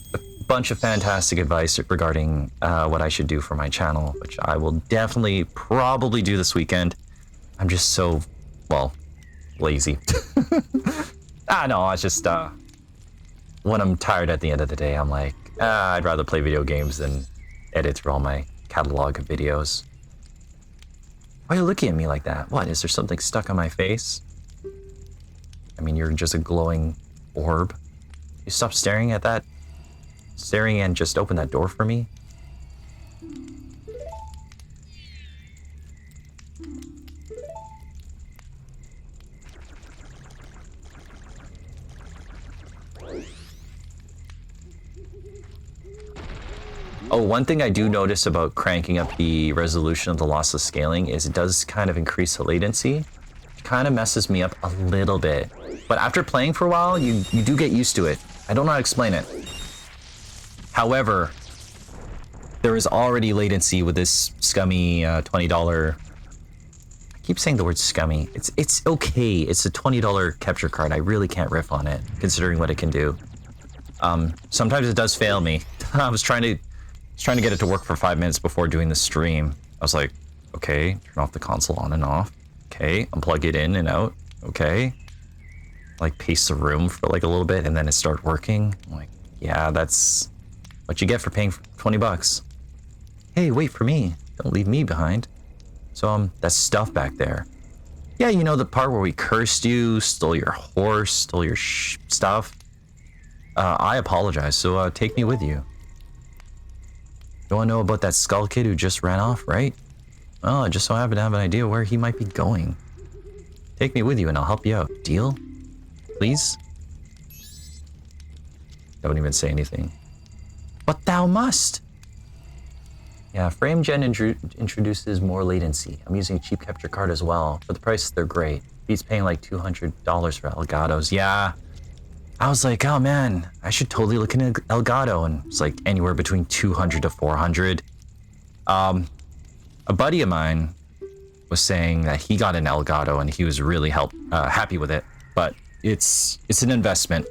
bunch of fantastic advice regarding what I should do for my channel, which I will definitely probably do this weekend. I'm just so, well, lazy. No, it's just, when I'm tired at the end of the day, I'm like, I'd rather play video games than edit through all my catalog of videos. Why are you looking at me like that? What, is there something stuck on my face? I mean, you're just a glowing orb. You stop staring at that? Staring and just open that door for me? Oh, one thing I do notice about cranking up the resolution of the lossless scaling is it does kind of increase the latency. It kind of messes me up a little bit. But after playing for a while, you do get used to it. I don't know how to explain it. However, there is already latency with this scummy $20. I keep saying the word scummy. It's okay. It's a $20 capture card. I really can't riff on it, considering what it can do. Sometimes it does fail me. I was trying to get it to work for 5 minutes before doing the stream. I was like, okay, turn off the console on and off. Okay, unplug it in and out. Okay. Like pace the room for like a little bit and then it started working. I'm like, yeah, that's what you get for paying 20 bucks. Hey, wait for me. Don't leave me behind. So, that stuff back there. Yeah, you know the part where we cursed you, stole your horse, stole your stuff? I apologize, so take me with you. You wanna know about that skull kid who just ran off, right? Well, I just so happen to have an idea where he might be going. Take me with you and I'll help you out. Deal? Please? Don't even say anything. But thou must! Yeah, FrameGen introduces more latency. I'm using a cheap capture card as well. For the price, they're great. He's paying like $200 for Elgato's. Yeah. I was like, oh man, I should totally look into Elgato. And it's like anywhere between 200 to 400. A buddy of mine was saying that he got an Elgato and he was really happy with it. But it's an investment.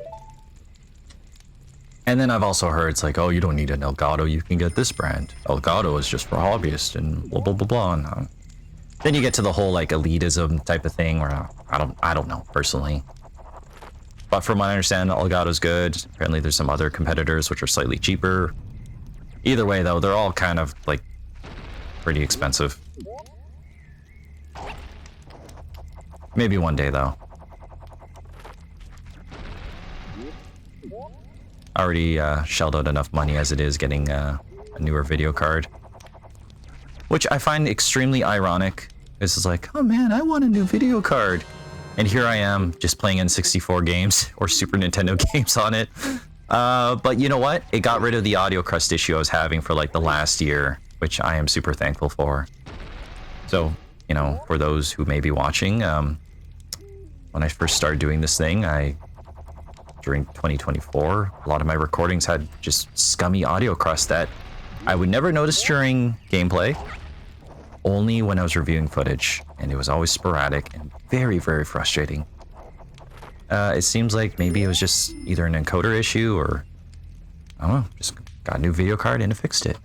And then I've also heard it's like, oh, you don't need an Elgato, you can get this brand. Elgato is just for hobbyists and blah blah blah blah. And, then you get to the whole like elitism type of thing, where I don't know personally. But from what I understand, Elgato's good. Apparently, there's some other competitors which are slightly cheaper. Either way, though, they're all kind of like pretty expensive. Maybe one day, though. I already shelled out enough money as it is getting a newer video card. Which I find extremely ironic. This is like, oh man, I want a new video card. And here I am, just playing N64 games or Super Nintendo games on it. But you know what? It got rid of the audio crust issue I was having for like the last year, which I am super thankful for. So, you know, for those who may be watching, when I first started doing this thing, during 2024, a lot of my recordings had just scummy audio crust that I would never notice during gameplay, only when I was reviewing footage, and it was always sporadic and very, very frustrating. It seems like maybe it was just either an encoder issue or, I don't know, just got a new video card and it fixed it.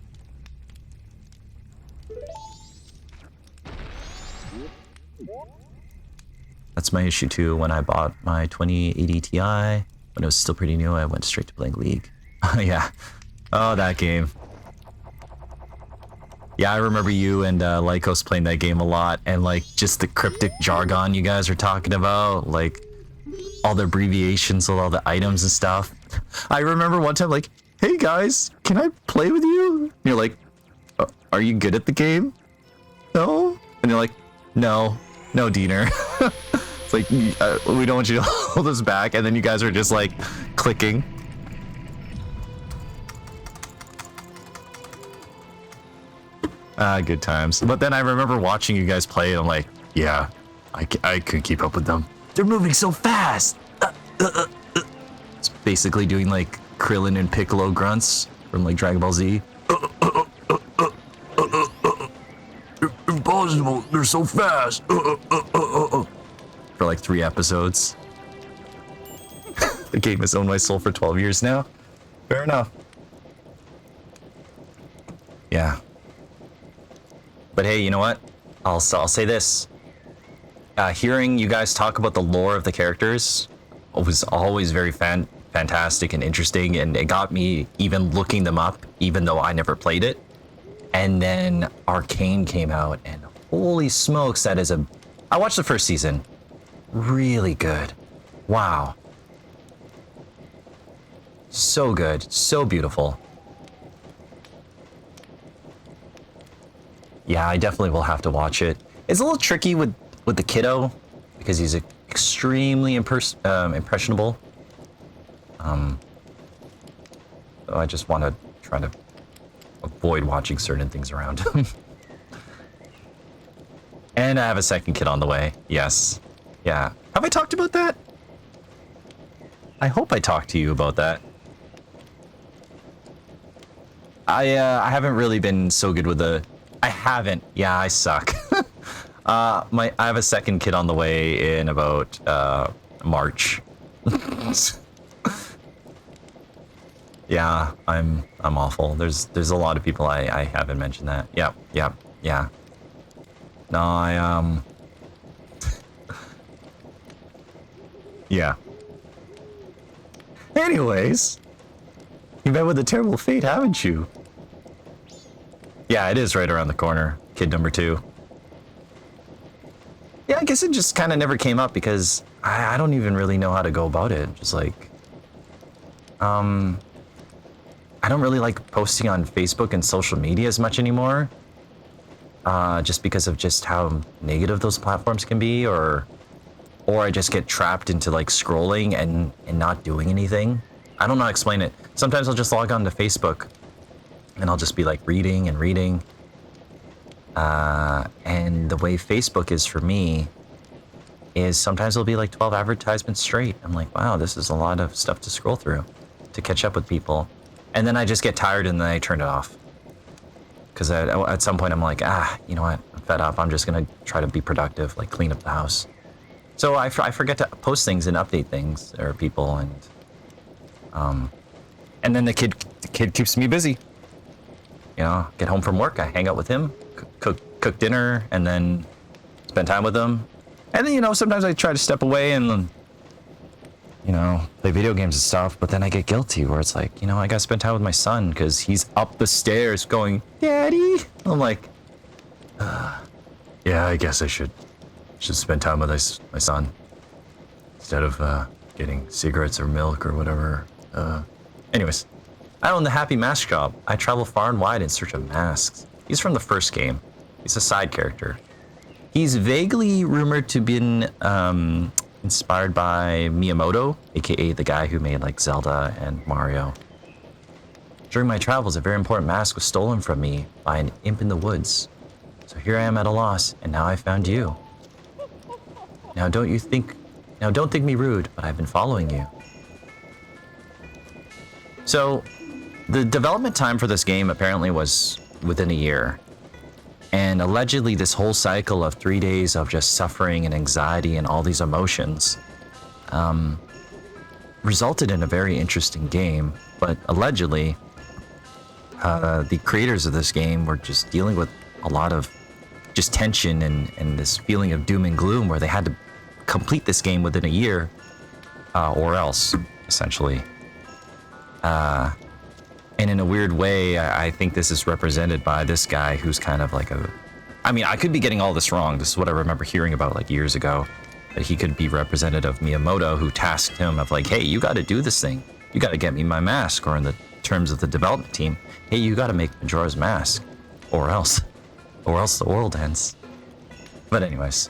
That's my issue too. When I bought my 2080 Ti, when it was still pretty new, I went straight to playing League. Yeah. Oh, that game. Yeah, I remember you and Lycos playing that game a lot, and like just the cryptic jargon you guys are talking about, like all the abbreviations with all the items and stuff. I remember one time like, hey guys, can I play with you? And you're like, are you good at the game? No? And you're like, no, Diener. It's like, we don't want you to hold us back, and then you guys are just like clicking. Good times. But then I remember watching you guys play, and I'm like, yeah, I couldn't keep up with them. They're moving so fast. It's basically doing like Krillin and Piccolo grunts from like Dragon Ball Z. Impossible. They're so fast. For like 3 episodes. The game has owned my soul for 12 years now. Fair enough. Yeah. But hey, you know what? I'll say this. Hearing you guys talk about the lore of the characters was always very fantastic and interesting, and it got me even looking them up, even though I never played it. And then Arcane came out, and holy smokes, that is I watched the first season. Really good. Wow. So good. So beautiful. Yeah, I definitely will have to watch it. It's a little tricky with the kiddo because he's extremely impressionable. So I just want to try to avoid watching certain things around him. And I have a second kid on the way. Yes. Yeah. Have I talked about that? I hope I talked to you about that. I haven't really been so good with the... I haven't. Yeah, I suck. I have a second kid on the way in about March. Yeah, I'm awful. There's a lot of people I haven't mentioned that. Yeah. No, yeah. Anyways, you met with a terrible fate, haven't you? Yeah, it is right around the corner. Kid number 2. Yeah, I guess it just kind of never came up because I don't even really know how to go about it. Just like, I don't really like posting on Facebook and social media as much anymore. Just because of just how negative those platforms can be, or I just get trapped into like scrolling and not doing anything. I don't know how to explain it. Sometimes I'll just log on to Facebook and I'll just be like reading. And the way Facebook is for me is sometimes it'll be like 12 advertisements straight. I'm like, wow, this is a lot of stuff to scroll through to catch up with people. And then I just get tired and then I turn it off. Because at some point I'm like, you know what? I'm fed up. I'm just going to try to be productive, like clean up the house. So I forget to post things and update things or people. And And then the kid keeps me busy. You know, get home from work, I hang out with him, cook dinner, and then spend time with him. And then, you know, sometimes I try to step away and, you know, play video games and stuff, but then I get guilty where it's like, you know, I gotta spend time with my son because he's up the stairs going, Daddy. I'm like, yeah, I guess I should spend time with my son instead of getting cigarettes or milk or whatever. Anyways, I own the Happy Mask Shop. I travel far and wide in search of masks. He's from the first game. He's a side character. He's vaguely rumored to have been inspired by Miyamoto, aka the guy who made like Zelda and Mario. During my travels, a very important mask was stolen from me by an imp in the woods. So here I am at a loss, and now I found you. Now don't think me rude, but I've been following you. So, the development time for this game apparently was within a year. And allegedly this whole cycle of 3 days of just suffering and anxiety and all these emotions resulted in a very interesting game. But allegedly, the creators of this game were just dealing with a lot of just tension and this feeling of doom and gloom where they had to complete this game within a year or else, essentially. And in a weird way, I think this is represented by this guy who's kind of like I mean, I could be getting all this wrong. This is what I remember hearing about like years ago. That he could be representative of Miyamoto, who tasked him of like, hey, you got to do this thing. You got to get me my mask. Or in the terms of the development team, hey, you got to make Majora's Mask. Or else the world ends. But anyways.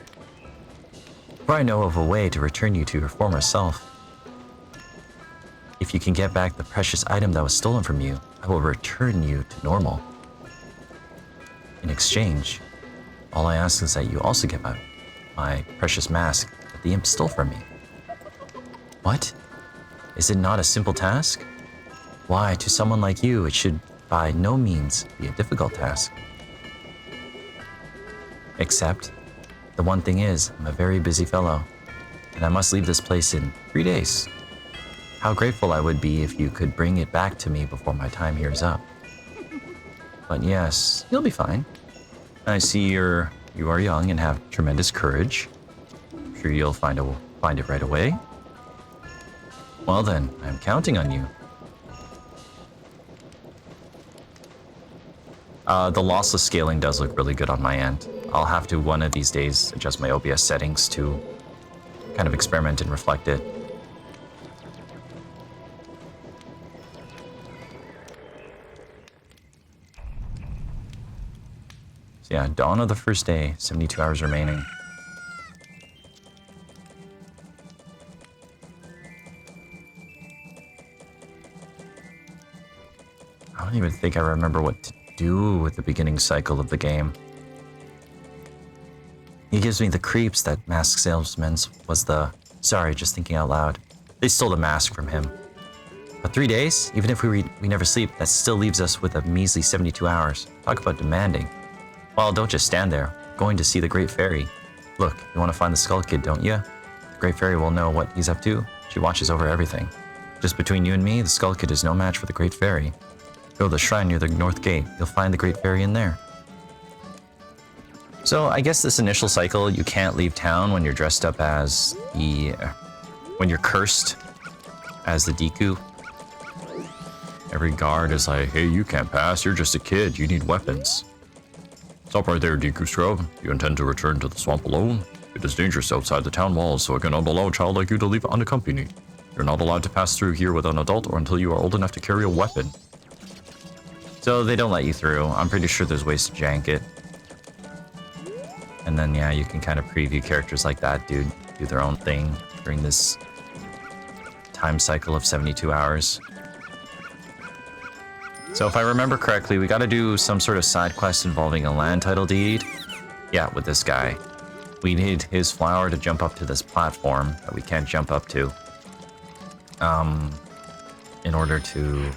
For I know of a way to return you to your former self. If you can get back the precious item that was stolen from you, I will return you to normal. In exchange, all I ask is that you also get my precious mask that the imp stole from me. What? Is it not a simple task? Why, to someone like you, it should by no means be a difficult task. Except, the one thing is, I'm a very busy fellow, and I must leave this place in 3 days. How grateful I would be if you could bring it back to me before my time here is up. But yes, you'll be fine. I see you are young and have tremendous courage. I'm sure you'll find it right away. Well then, I'm counting on you. The lossless scaling does look really good on my end. I'll have to one of these days adjust my OBS settings to kind of experiment and reflect it. Yeah, dawn of the first day, 72 hours remaining. I don't even think I remember what to do with the beginning cycle of the game. He gives me the creeps that mask salesman's was the... Sorry, just thinking out loud. They stole the mask from him. But 3 days? Even if we never sleep, that still leaves us with a measly 72 hours. Talk about demanding. Well, don't just stand there. I'm going to see the Great Fairy. Look, you want to find the Skull Kid, don't you? The Great Fairy will know what he's up to. She watches over everything. Just between you and me, the Skull Kid is no match for the Great Fairy. Go to the shrine near the North Gate. You'll find the Great Fairy in there. So, I guess this initial cycle, you can't leave town when you're dressed up as the... when you're cursed as the Deku. Every guard is like, hey, you can't pass. You're just a kid. You need weapons. Stop right there, Deku Scrub. You intend to return to the swamp alone? It is dangerous outside the town walls, so I cannot allow a child like you to leave unaccompanied. You're not allowed to pass through here with an adult or until you are old enough to carry a weapon. So they don't let you through. I'm pretty sure there's ways to jank it. And then, yeah, you can kind of preview characters like that, dude. Do their own thing during this time cycle of 72 hours. So if I remember correctly, we gotta do some sort of side quest involving a land title deed. Yeah, with this guy. We need his flower to jump up to this platform that we can't jump up to. In order to,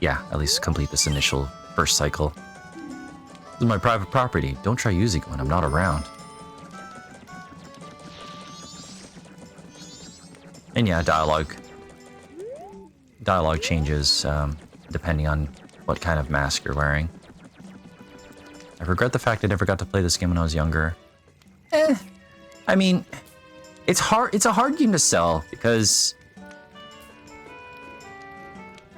yeah, at least complete this initial first cycle. This is my private property. Don't try using it when I'm not around. And yeah, dialogue. dialogue changes depending on what kind of mask you're wearing. I regret the fact I never got to play this game when I was younger. I mean, it's hard. It's a hard game to sell because,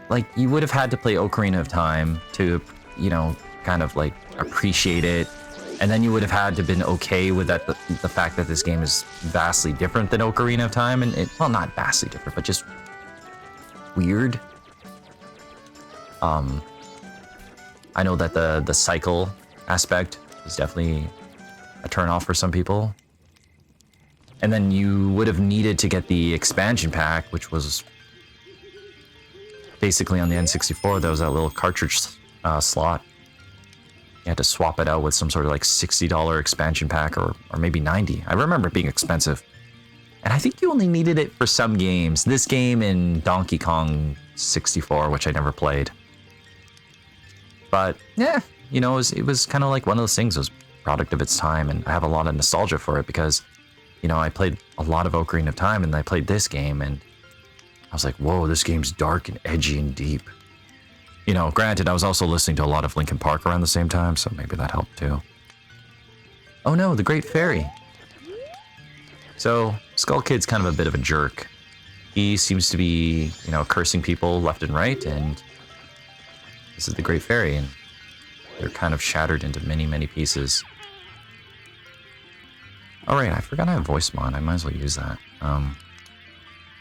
like, you would have had to play Ocarina of Time to, you know, kind of like appreciate it, and then you would have had to been okay with that the fact that this game is vastly different than Ocarina of Time, and well, not vastly different, but just weird. I know that the cycle aspect is definitely a turn-off for some people. And then you would have needed to get the expansion pack, which was basically on the N64, there was that little cartridge slot. You had to swap it out with some sort of like $60 expansion pack or maybe 90. I remember it being expensive. And I think you only needed it for some games. This game and Donkey Kong 64, which I never played. But yeah, you know, it was kind of like one of those things. It was a product of its time, and I have a lot of nostalgia for it because, you know, I played a lot of Ocarina of Time, and I played this game, and I was like, whoa, this game's dark and edgy and deep. You know, granted, I was also listening to a lot of Linkin Park around the same time, so maybe that helped too. Oh no, the Great Fairy. So, Skull Kid's kind of a bit of a jerk. He seems to be, you know, cursing people left and right, and this is the Great Fairy, and they're kind of shattered into many, many pieces. All right, I forgot I have voice mod. I might as well use that.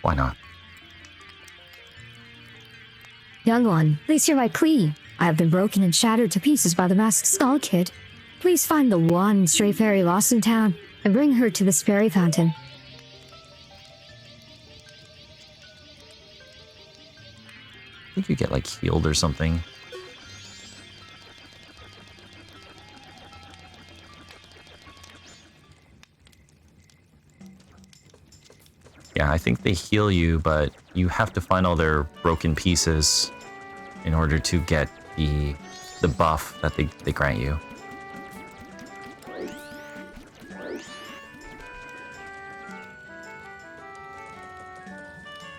Why not? Young one, please hear my plea. I have been broken and shattered to pieces by the masked Skull Kid. Please find the one stray fairy lost in town and bring her to this fairy fountain. I think you get like healed or something. Yeah, I think they heal you, but you have to find all their broken pieces in order to get the buff that they grant you.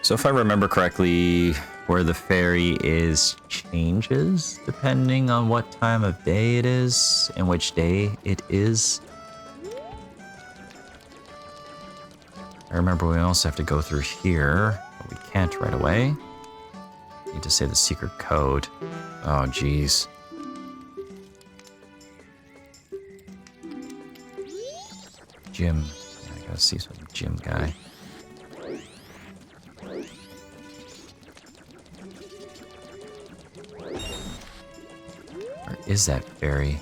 So if I remember correctly, where the fairy is changes depending on what time of day it is and which day it is. I remember we also have to go through here, but we can't right away. Need to say the secret code. Oh, geez. Gym. Yeah, I gotta see some gym guy. Where is that fairy?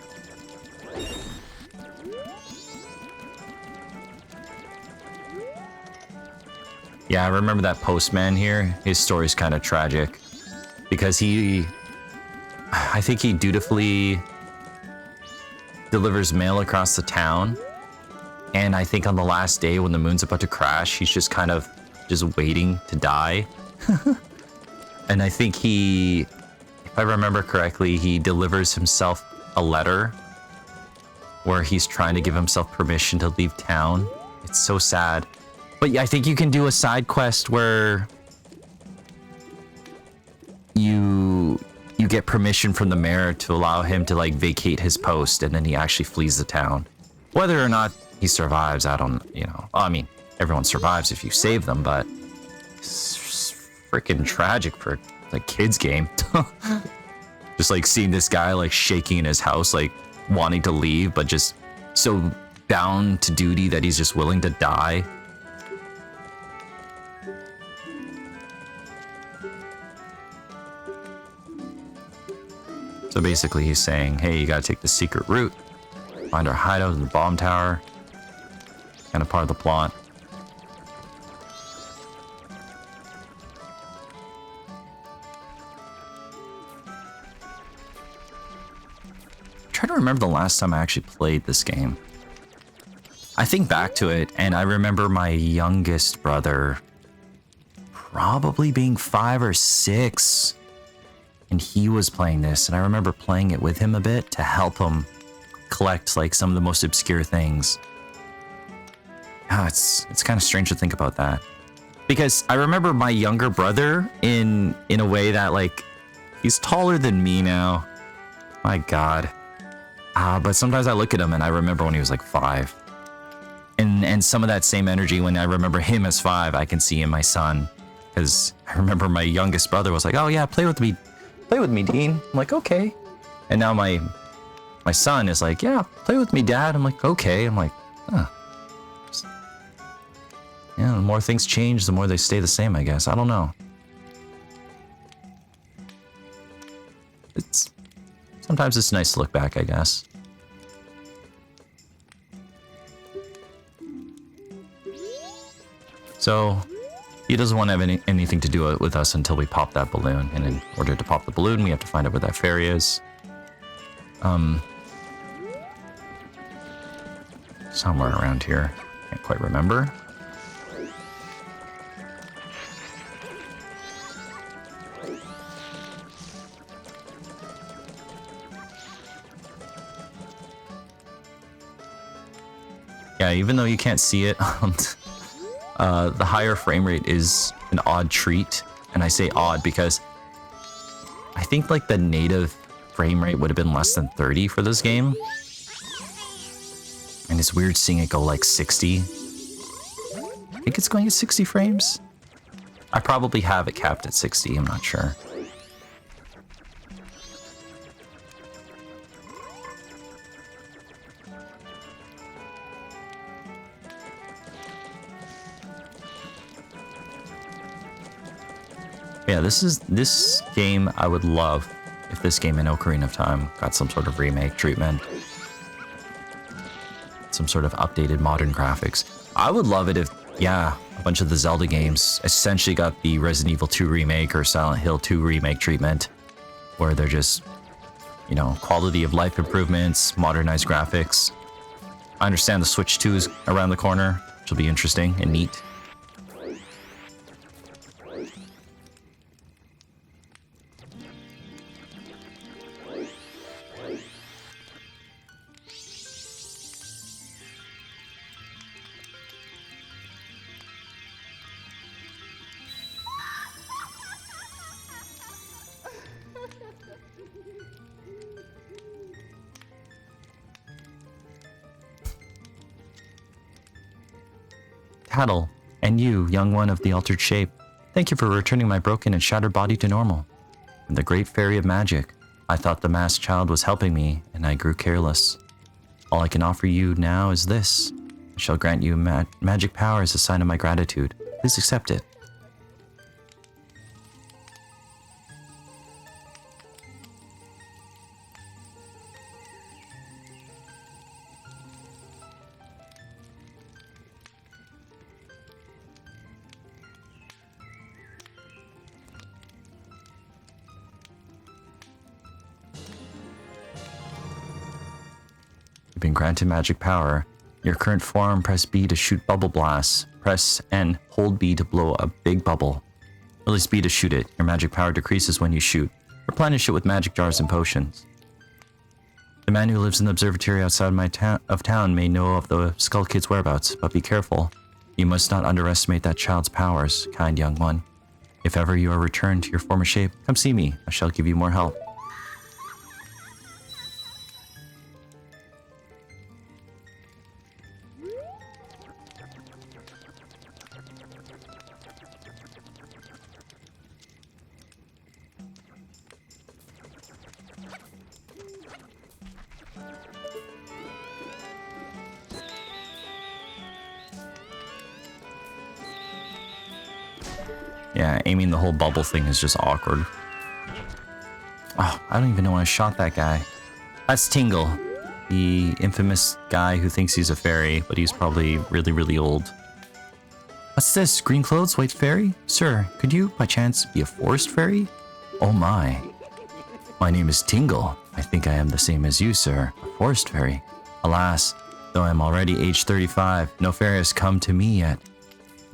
Yeah, I remember that postman here. His story's kind of tragic because I think he dutifully delivers mail across the town. And I think on the last day when the moon's about to crash, he's just kind of just waiting to die. And I think if I remember correctly, he delivers himself a letter where he's trying to give himself permission to leave town. It's so sad. But yeah, I think you can do a side quest where you get permission from the mayor to allow him to like vacate his post, and then he actually flees the town. Whether or not he survives, I don't, you know. I mean, everyone survives if you save them, but it's freaking tragic for a kid's game. Just like seeing this guy like shaking in his house, like wanting to leave, but just so bound to duty that he's just willing to die. So basically he's saying, hey, you gotta take the secret route, find our hideout in the bomb tower. Kind of part of the plot. I'm trying to remember the last time I actually played this game. I think back to it, and I remember my youngest brother probably being 5 or 6. And he was playing this, and I remember playing it with him a bit to help him collect like some of the most obscure things. Yeah, it's kind of strange to think about that. because I remember my younger brother in a way that like he's taller than me now. My God. But sometimes I look at him and I remember when he was like 5. And some of that same energy when I remember him as 5, I can see in my son. Because I remember my youngest brother was like, "Oh yeah, play with me, Dean." I'm like, "Okay." And now my son is like, "Yeah, play with me, Dad." I'm like, "Okay." I'm like, "Huh." Yeah, the more things change, the more they stay the same, I guess. I don't know. Sometimes it's nice to look back, I guess. So, he doesn't want to have anything to do with us until we pop that balloon. And in order to pop the balloon, we have to find out where that fairy is. Somewhere around here. Can't quite remember. Yeah, even though you can't see it, the higher frame rate is an odd treat. And I say odd because I think like the native frame rate would have been less than 30 for this game. And it's weird seeing it go like 60. I think it's going at 60 frames. I probably have it capped at 60, I'm not sure. Yeah, this game I would love if this game in Ocarina of Time got some sort of remake treatment. Some sort of updated modern graphics. I would love it if, yeah, a bunch of the Zelda games essentially got the Resident Evil 2 remake or Silent Hill 2 remake treatment, where they're just, you know, quality of life improvements, modernized graphics. I understand the Switch 2 is around the corner, which will be interesting and neat. Tattle, and you, young one of the altered shape, thank you for returning my broken and shattered body to normal. I'm the great fairy of magic. I thought the masked child was helping me, and I grew careless. All I can offer you now is this. I shall grant you magic power as a sign of my gratitude. Please accept it. Been granted magic power. Your current form, press B to shoot bubble blasts. Press and hold B to blow a big bubble. Release B to shoot it. Your magic power decreases when you shoot. Replenish it with magic jars and potions. The man who lives in the observatory outside of town may know of the Skull Kid's whereabouts, but be careful. You must not underestimate that child's powers, kind young one. If ever you are returned to your former shape, come see me. I shall give you more help. Yeah, aiming the whole bubble thing is just awkward. Oh, I don't even know when I shot that guy. That's Tingle, the infamous guy who thinks he's a fairy, but he's probably really, really old. What's this? Green clothes, white fairy? Sir, could you, by chance, be a forest fairy? Oh my. My name is Tingle. I think I am the same as you, sir, a forest fairy. Alas, though I am already age 35, no fairy has come to me yet.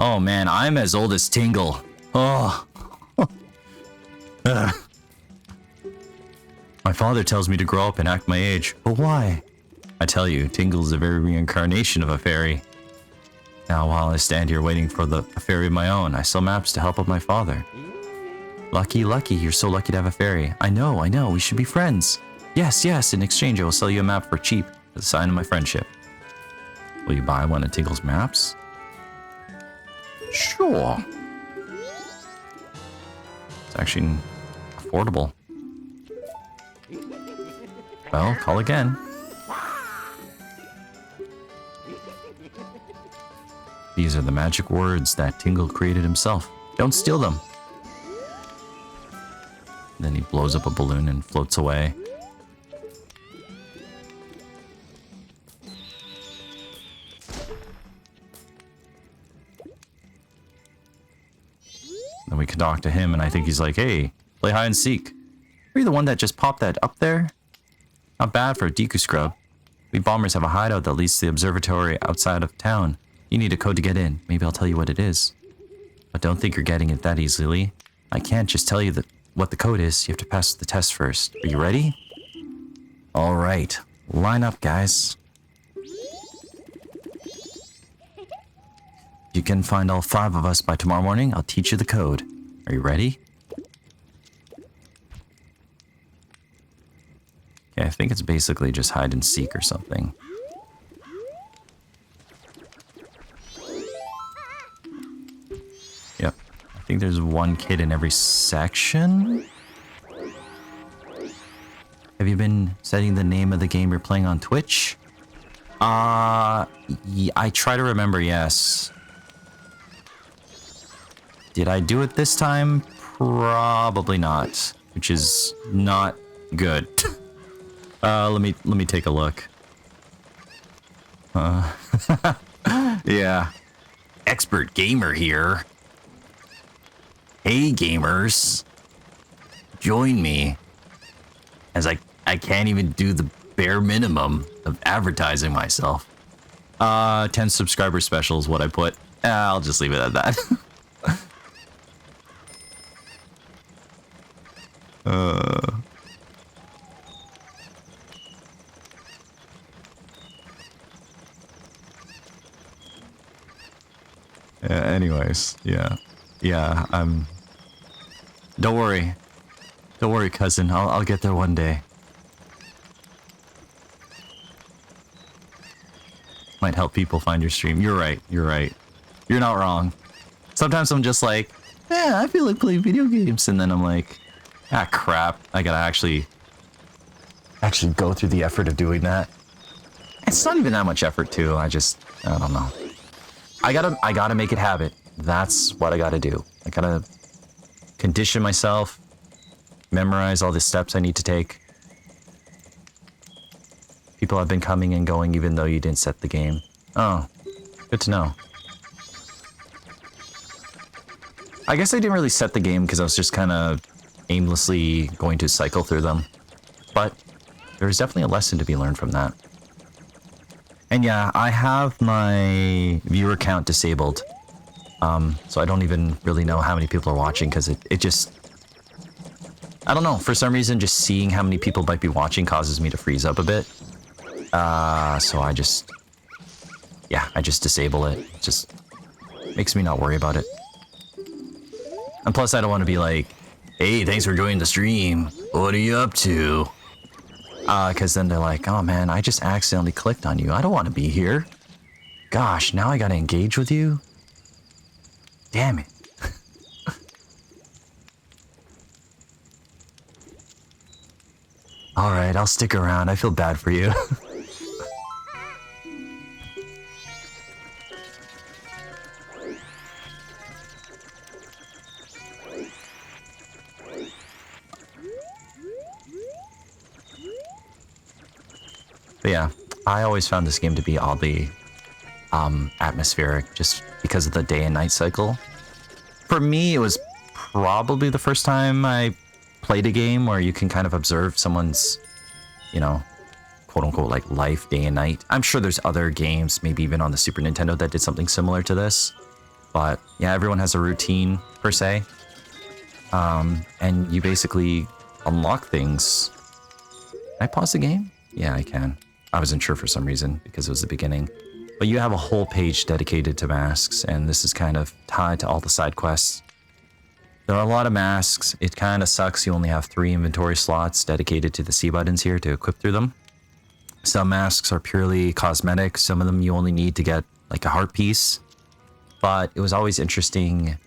Oh man, I'm as old as Tingle. Oh. My father tells me to grow up and act my age, but why? I tell you, Tingle is the very reincarnation of a fairy. Now, while I stand here waiting for a fairy of my own, I sell maps to help out my father. Lucky, lucky, you're so lucky to have a fairy. I know, we should be friends. Yes, in exchange I will sell you a map for cheap as a sign of my friendship. Will you buy one of Tinkle's maps? Sure. It's actually affordable. Well, call again. These are the magic words that Tingle created himself. Don't steal them. Then he blows up a balloon and floats away. Then we can talk to him, and I think he's like, hey, play hide and seek. Are you the one that just popped that up there? Not bad for a Deku scrub. We bombers have a hideout that leads to the observatory outside of town. You need a code to get in. Maybe I'll tell you what it is. But don't think you're getting it that easily. I can't just tell you what the code is. You have to pass the test first. Are you ready? All right. Line up, guys. You can find all 5 of us by tomorrow morning. I'll teach you the code. Are you ready? Okay, I think it's basically just hide and seek or something. Yep. I think there's one kid in every section. Have you been setting the name of the game you're playing on Twitch? I try to remember, yes. Did I do it this time? Probably not, which is not good. Let me take a look. Yeah. Expert gamer here. Hey gamers. Join me. As I can't even do the bare minimum of advertising myself. 10 subscriber special is what I put. I'll just leave it at that. Anyways, yeah, don't worry, cousin. I'll get there one day. Might help people find your stream. You're right. You're not wrong. Sometimes I'm just like, I feel like playing video games, and then I'm like, crap. I gotta actually go through the effort of doing that. It's not even that much effort too. I don't know. I gotta make it habit. That's what I gotta do. I gotta condition myself, memorize all the steps I need to take. People have been coming and going even though you didn't set the game. Oh, good to know. I guess I didn't really set the game because I was just kind of aimlessly going to cycle through them. But there's definitely a lesson to be learned from that. And yeah, I have my viewer count disabled. So I don't even really know how many people are watching because it just... I don't know, for some reason just seeing how many people might be watching causes me to freeze up a bit. So I just disable it. It just makes me not worry about it. And plus I don't want to be like, hey, thanks for joining the stream. What are you up to? Because then they're like, oh man, I just accidentally clicked on you. I don't want to be here. Gosh, now I gotta engage with you? Damn it. Alright, I'll stick around. I feel bad for you. But yeah, I always found this game to be oddly atmospheric just because of the day and night cycle. For me, it was probably the first time I played a game where you can kind of observe someone's, you know, quote unquote, like life day and night. I'm sure there's other games, maybe even on the Super Nintendo, that did something similar to this. But yeah, everyone has a routine per se. And you basically unlock things. Can I pause the game? Yeah, I can. I wasn't sure for some reason because it was the beginning. But you have a whole page dedicated to masks, and this is kind of tied to all the side quests. There are a lot of masks. It kind of sucks. You only have 3 inventory slots dedicated to the C buttons here to equip through them. Some masks are purely cosmetic. Some of them you only need to get like a heart piece. But it was always interesting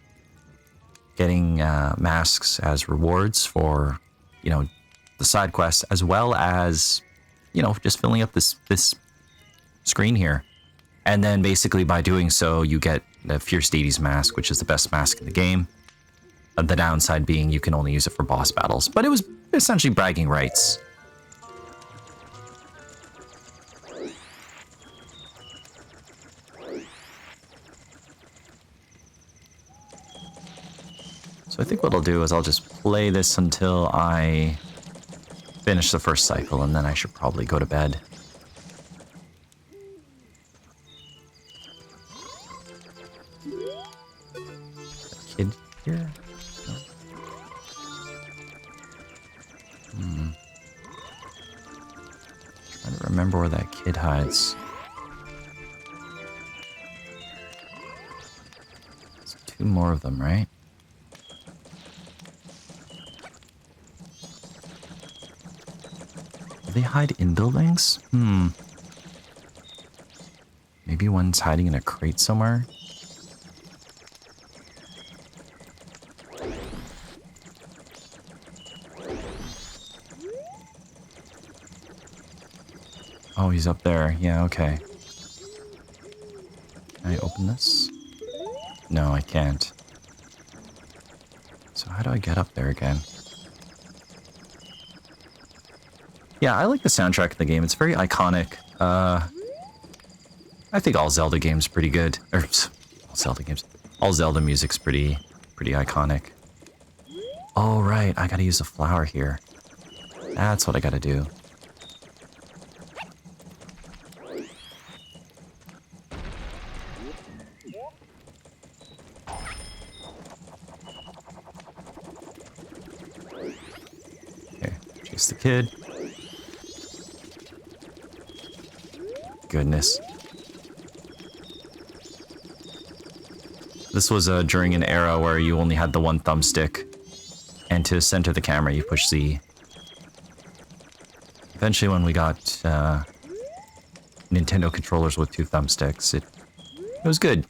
getting masks as rewards for, you know, the side quests, as well as, you know, just filling up this screen here. And then basically by doing so, you get the Fierce Deity's mask, which is the best mask in the game. The downside being you can only use it for boss battles. But it was essentially bragging rights. So I think what I'll do is I'll just play this until I finish the first cycle, and then I should probably go to bed. Kid here? No. Trying to remember where that kid hides. There's 2 more of them, right? Do they hide in buildings? Maybe one's hiding in a crate somewhere? Oh, he's up there. Yeah, okay. Can I open this? No, I can't. So how do I get up there again? Yeah, I like the soundtrack of the game. It's very iconic. I think all Zelda games pretty good. Or all Zelda games. All Zelda music's pretty iconic. Oh right, I gotta use a flower here. That's what I gotta do. Okay, chase the kid. Goodness. This was during an era where you only had the one thumbstick, and to center the camera you push Z. Eventually when we got Nintendo controllers with 2 thumbsticks, it was good.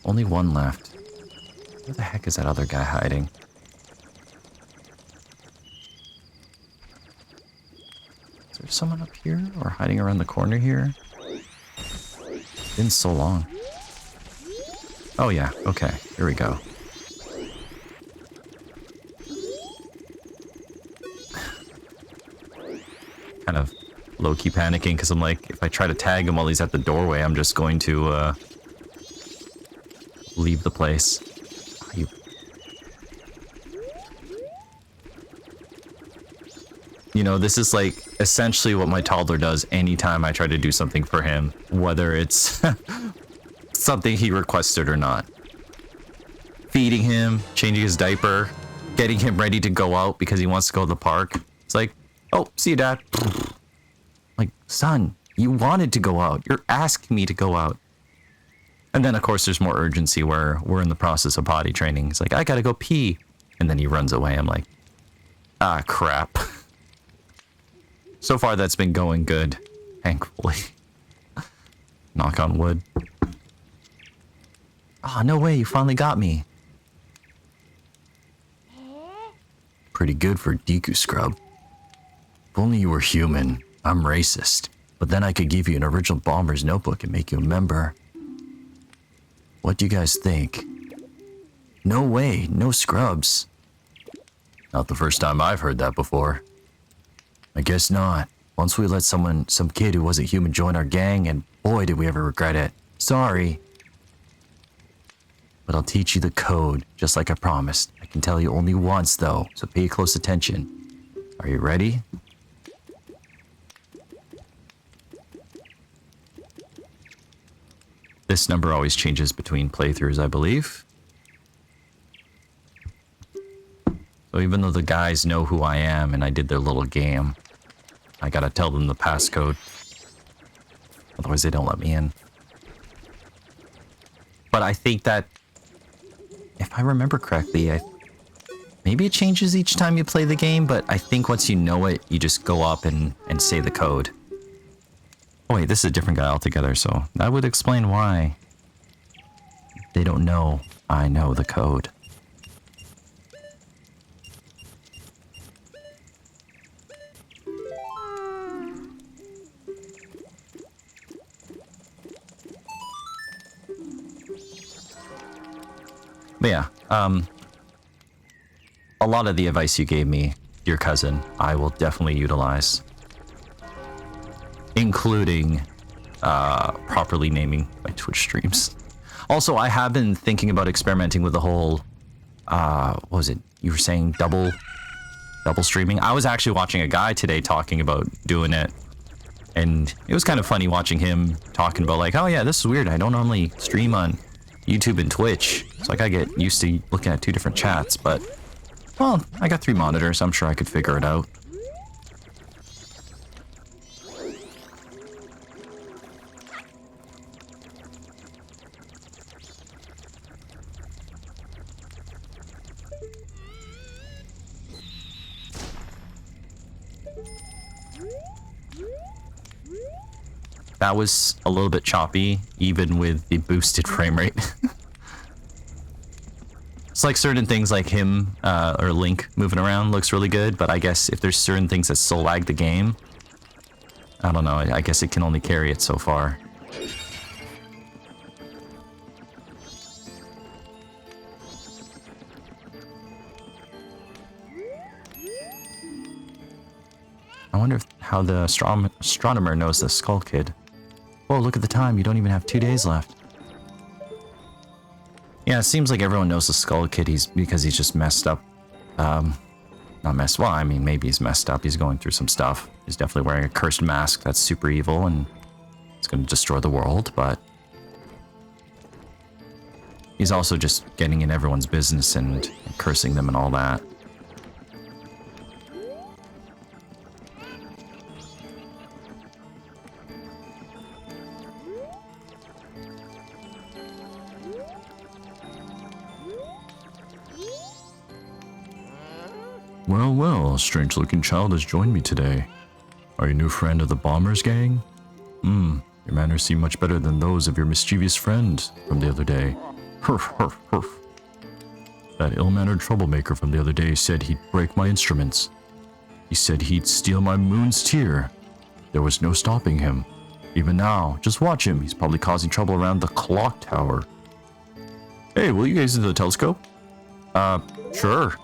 Only 1 left. Where the heck is that other guy hiding? Is there someone up here or hiding around the corner here? It's been so long. Oh yeah, okay, here we go. Kind of low-key panicking because I'm like, if I try to tag him while he's at the doorway, I'm just going to leave the place. Oh, you... You know, this is like essentially what my toddler does anytime I try to do something for him, whether it's something he requested or not. Feeding him, changing his diaper, getting him ready to go out because he wants to go to the park. It's like, oh, see you, Dad. Like, son, you wanted to go out. You're asking me to go out. And then, of course, there's more urgency where we're in the process of potty training. It's like, I gotta go pee. And then he runs away. I'm like, ah, crap. So far, that's been going good, thankfully. Knock on wood. Ah, oh, no way, you finally got me. Pretty good for Deku Scrub. If only you were human. I'm racist. But then I could give you an original Bomber's notebook and make you a member. What do you guys think? No way, no scrubs. Not the first time I've heard that before. I guess not. Once we let some kid who wasn't human join our gang, and boy did we ever regret it. Sorry. But I'll teach you the code, just like I promised. I can tell you only once though, so pay close attention. Are you ready? This number always changes between playthroughs, I believe. So even though the guys know who I am and I did their little game, I gotta tell them the passcode. Otherwise they don't let me in. But I think that, if I remember correctly, maybe it changes each time you play the game, but I think once you know it, you just go up and say the code. Oh wait, this is a different guy altogether, so that would explain why they don't know I know the code. But yeah, a lot of the advice you gave me, your cousin, I will definitely utilize. Including properly naming my Twitch streams. Also, I have been thinking about experimenting with the whole, what was it? You were saying double streaming? I was actually watching a guy today talking about doing it. And it was kind of funny watching him talking about like, oh yeah, this is weird. I don't normally stream on YouTube and Twitch. So like I get used to looking at 2 different chats, but well, I got 3 monitors. I'm sure I could figure it out. That was a little bit choppy, even with the boosted frame rate. It's like certain things like him or Link moving around looks really good, but I guess if there's certain things that still lag the game, I don't know, I guess it can only carry it so far. I wonder how the astronomer knows the Skull Kid. Whoa, look at the time. You don't even have 2 days left. Yeah, it seems like everyone knows the Skull Kid because he's just messed up. Not messed. Well, I mean, maybe he's messed up. He's going through some stuff. He's definitely wearing a cursed mask that's super evil and it's going to destroy the world, but he's also just getting in everyone's business and cursing them and all that. Well, well, a strange-looking child has joined me today. Are you a new friend of the Bombers gang? Your manners seem much better than those of your mischievous friend from the other day. Hurf, hurf, hurf. That ill-mannered troublemaker from the other day said he'd break my instruments. He said he'd steal my moon's tear. There was no stopping him. Even now, just watch him. He's probably causing trouble around the clock tower. Hey, will you gaze into the telescope? Sure.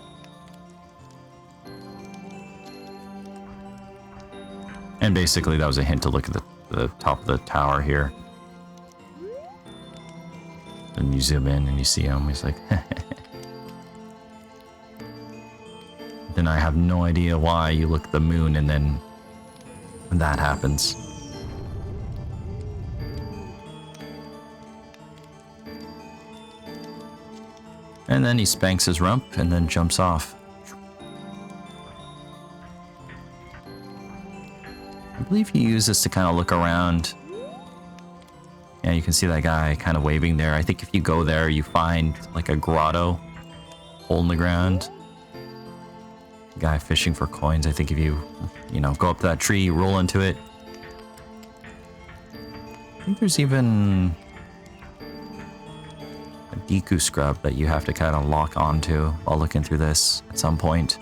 And basically that was a hint to look at the top of the tower here. And you zoom in and you see him, he's like, Then I have no idea why you look at the moon and then that happens. And then he spanks his rump and then jumps off. I believe he used this to kind of look around. Yeah, you can see that guy kind of waving there. I think if you go there, you find like a grotto, hole in the ground. Guy fishing for coins. I think if you go up to that tree, roll into it. I think there's even a Deku scrub that you have to kind of lock onto while looking through this at some point.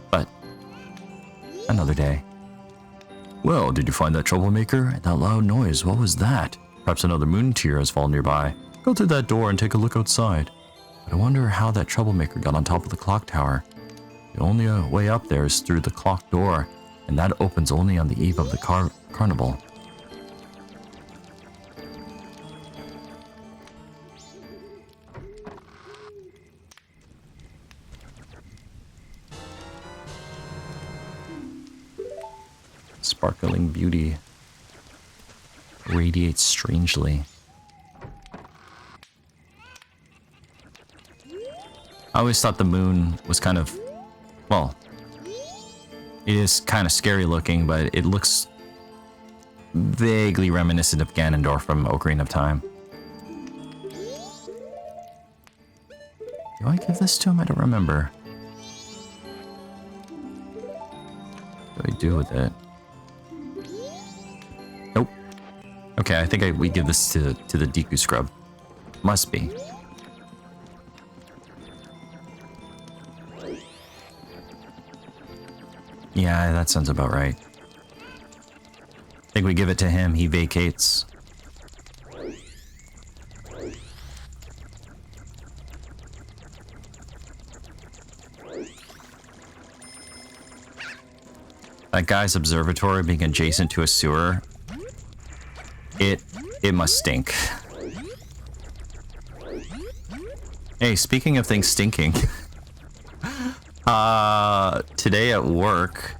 But another day. Well, did you find that troublemaker? That loud noise, what was that? Perhaps another moon tear has fallen nearby. Go through that door and take a look outside. But I wonder how that troublemaker got on top of the clock tower. The only way up there is through the clock door, and that opens only on the eve of the carnival. Sparkling beauty radiates strangely. I always thought the moon was kind of Well, it is kind of scary looking, but it looks vaguely reminiscent of Ganondorf from Ocarina of Time. Do I give this to him? I don't remember. What do I do with it? Nope. Okay, I think we give this to the Deku Scrub. Must be. Yeah, that sounds about right. I think we give it to him, he vacates. That guy's observatory being adjacent to a sewer, it must stink. Hey, speaking of things stinking, today at work,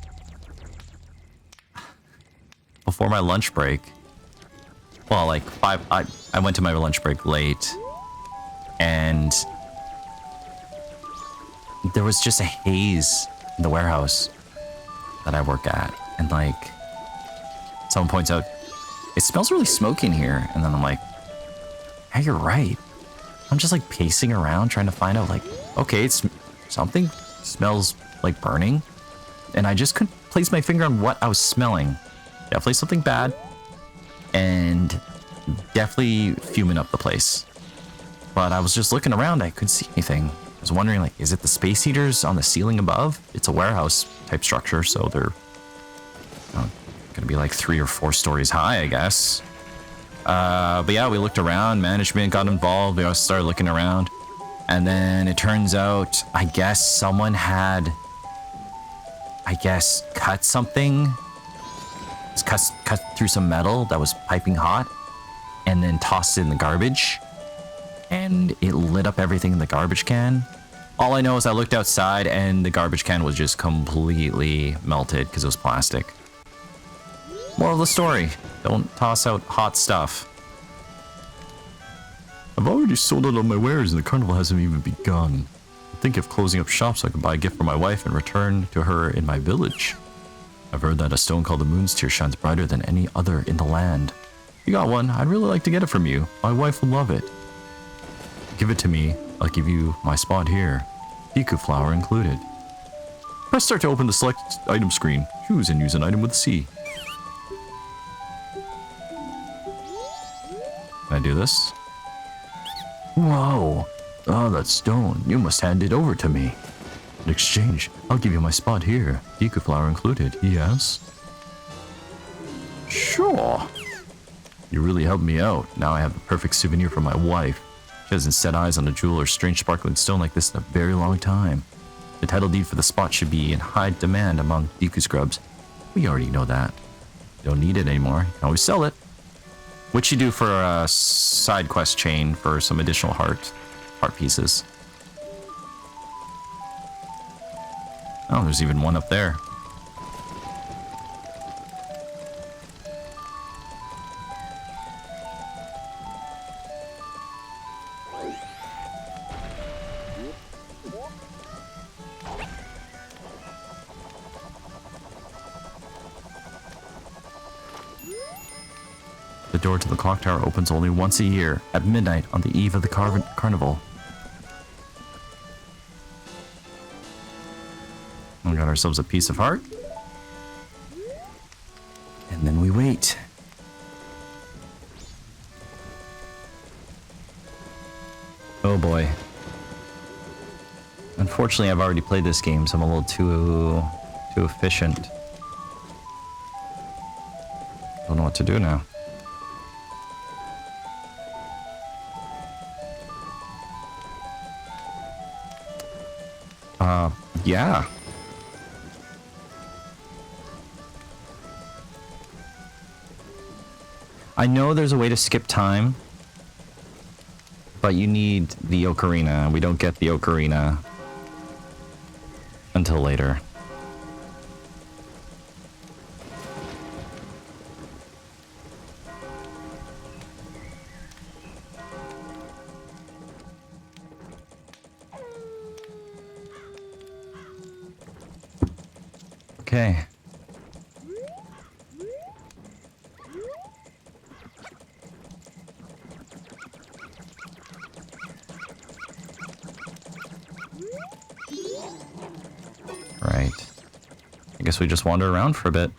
before my lunch break, well, like I went to my lunch break late, and there was just a haze in the warehouse that I work at, and like, someone points out, it smells really smoky in here, and then I'm like, yeah, you're right. I'm just like pacing around trying to find out, like, okay, it's something smells like burning, and I just couldn't place my finger on what I was smelling. Definitely something bad, and definitely fuming up the place. But I was just looking around, I couldn't see anything. I was wondering, like, is it the space heaters on the ceiling above? It's a warehouse type structure, so they're gonna be like 3 or 4 stories high, I guess. But yeah, we looked around, management got involved, we all started looking around, and then it turns out, I guess someone had, cut something, cut through some metal that was piping hot, and then tossed it in the garbage, and it lit up everything in the garbage can. All I know is I looked outside and the garbage can was just completely melted because it was plastic. Moral of the story, don't toss out hot stuff. I've already sold out all my wares and the carnival hasn't even begun. I think of closing up shops so I can buy a gift for my wife and return to her in my village. I've heard that a stone called the Moon's Tear shines brighter than any other in the land. If you got one, I'd really like to get it from you. My wife will love it. Give it to me, I'll give you my spot here. Deku flower included. Press start to open the select item screen. Choose and use an item with C. Can I do this? Whoa! Oh, that stone. You must hand it over to me. In exchange, I'll give you my spot here. Deku flower included. Yes? Sure. You really helped me out. Now I have the perfect souvenir for my wife. She hasn't set eyes on a jewel or strange sparkling stone like this in a very long time. The title deed for the spot should be in high demand among Deku Scrubs. We already know that. You don't need it anymore. You can always sell it. What you do for a side quest chain for some additional heart pieces. Oh, there's even one up there. The door to the clock tower opens only once a year, at midnight on the eve of the carnival. We got ourselves a piece of heart. And then we wait. Oh boy. Unfortunately, I've already played this game, so I'm a little too efficient. Don't know what to do now. Yeah. I know there's a way to skip time, but you need the ocarina. We don't get the ocarina until later. Okay. Right. I guess we just wander around for a bit.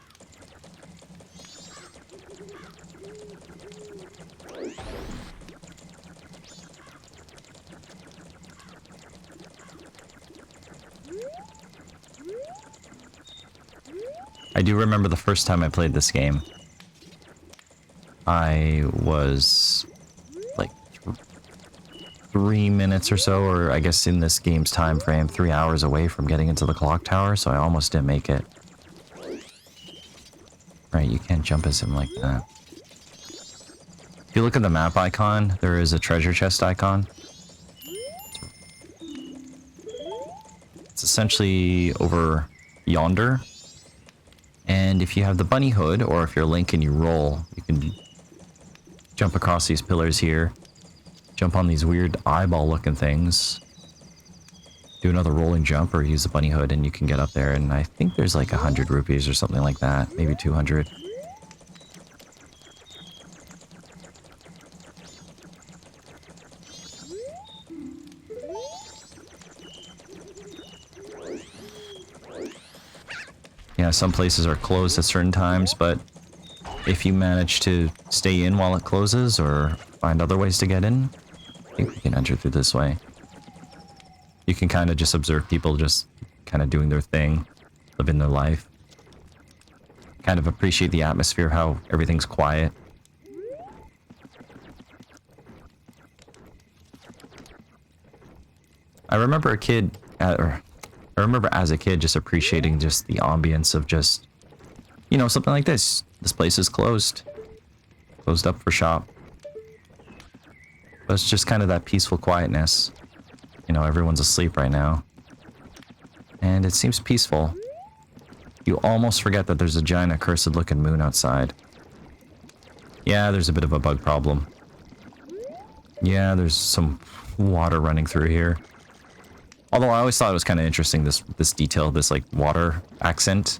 I do remember the first time I played this game. I was like 3 minutes or so, or I guess in this game's time frame, 3 hours away from getting into the clock tower, so I almost didn't make it. Right, you can't jump as him like that. If you look at the map icon, there is a treasure chest icon. It's essentially over yonder. And if you have the bunny hood, or if you're Link and you roll, you can jump across these pillars here. Jump on these weird eyeball looking things. Do another rolling jump or use the bunny hood and you can get up there. And I think there's like 100 rupees or something like that. Maybe 200. Yeah, some places are closed at certain times, but if you manage to stay in while it closes or find other ways to get in, I think we can enter through this way. You can kind of just observe people just kind of doing their thing, living their life. Kind of appreciate the atmosphere, how everything's quiet. I remember I remember as a kid just appreciating just the ambience of just, you know, something like this. This place is closed. Closed up for shop. But it's just kind of that peaceful quietness. You know, everyone's asleep right now. And it seems peaceful. You almost forget that there's a giant accursed looking moon outside. Yeah, there's a bit of a bug problem. Yeah, there's some water running through here. Although I always thought it was kind of interesting, this detail, this like water accent.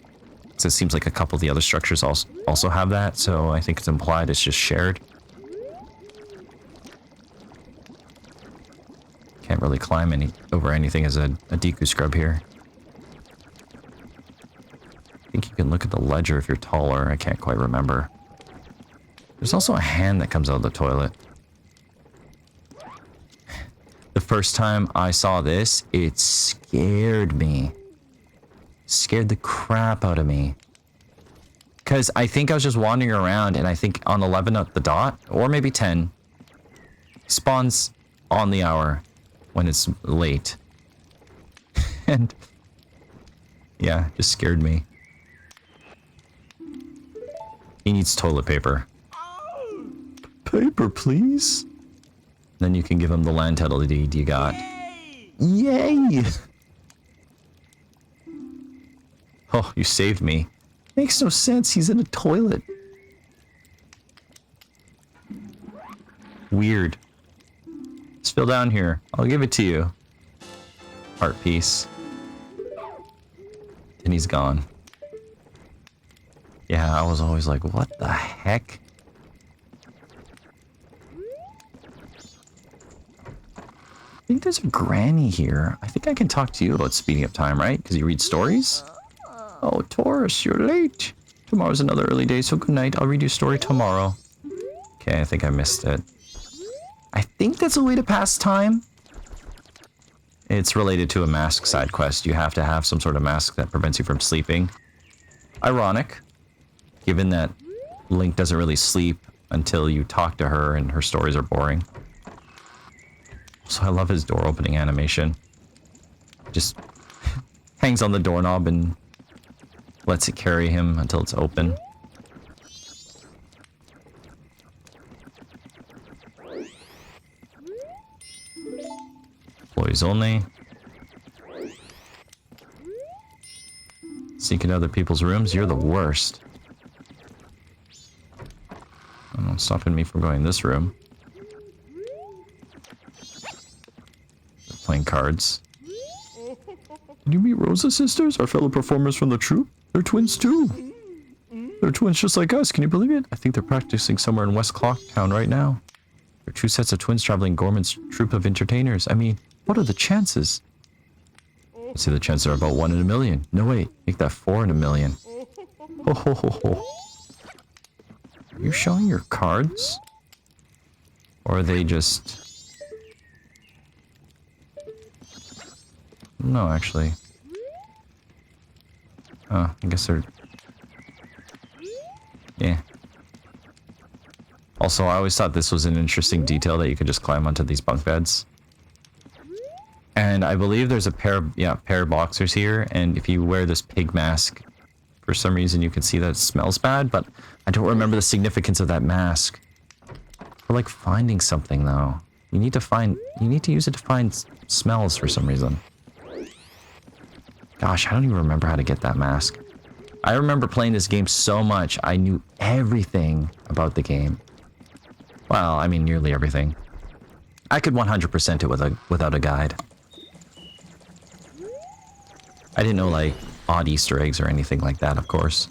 So it seems like a couple of the other structures also have that, so I think it's implied it's just shared. Can't really climb over anything as a Deku scrub here. I think you can look at the ledger if you're taller, I can't quite remember. There's also a hand that comes out of the toilet. The first time I saw this, it scared me. Scared the crap out of me. Because I think I was just wandering around and I think on 11 at the dot, or maybe 10, spawns on the hour when it's late. And yeah, just scared me. He needs toilet paper. Paper, please? Then you can give him the land title deed you got. Yay! Oh, you saved me. Makes no sense, he's in a toilet. Weird. It's still down here. I'll give it to you. Art piece. And he's gone. Yeah, I was always like, what the heck? I think there's a granny here. I think I can talk to you about speeding up time, right? Because you read stories? Oh, Taurus, you're late. Tomorrow's another early day, so good night. I'll read your story tomorrow. Okay, I think I missed it. I think that's a way to pass time. It's related to a mask side quest. You have to have some sort of mask that prevents you from sleeping. Ironic, given that Link doesn't really sleep until you talk to her and her stories are boring. So I love his door opening animation. Just hangs on the doorknob and lets it carry him until it's open. Employees only. Sneaking other people's rooms, you're the worst. I'm stopping me from going in this room. Playing cards. Did you meet Rosa sisters, our fellow performers from the troupe? They're twins too. They're twins just like us. Can you believe it? I think they're practicing somewhere in West Clocktown right now. They're two sets of twins traveling Gorman's troupe of entertainers. I mean, what are the chances? Let's see, the chances are about 1 in a million. No, wait. Make that 4 in a million. Ho, ho, ho, ho. Are you showing your cards? Or are they just... No, actually. Oh, I guess they're... Yeah. Also, I always thought this was an interesting detail that you could just climb onto these bunk beds. And I believe there's a pair of boxers here, and if you wear this pig mask, for some reason you can see that it smells bad, but I don't remember the significance of that mask. For like finding something though. You need to use it to find smells for some reason. Gosh, I don't even remember how to get that mask. I remember playing this game so much, I knew everything about the game. Well, I mean, nearly everything. I could 100% it without a guide. I didn't know, like, odd Easter eggs or anything like that, of course.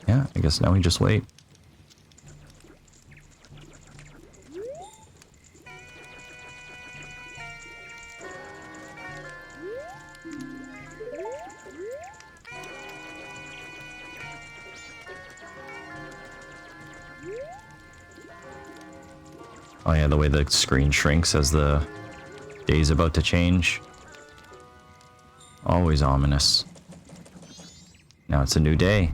Yeah, I guess now we just wait. Oh yeah, the way the screen shrinks as the day's about to change. Always ominous. Now it's a new day.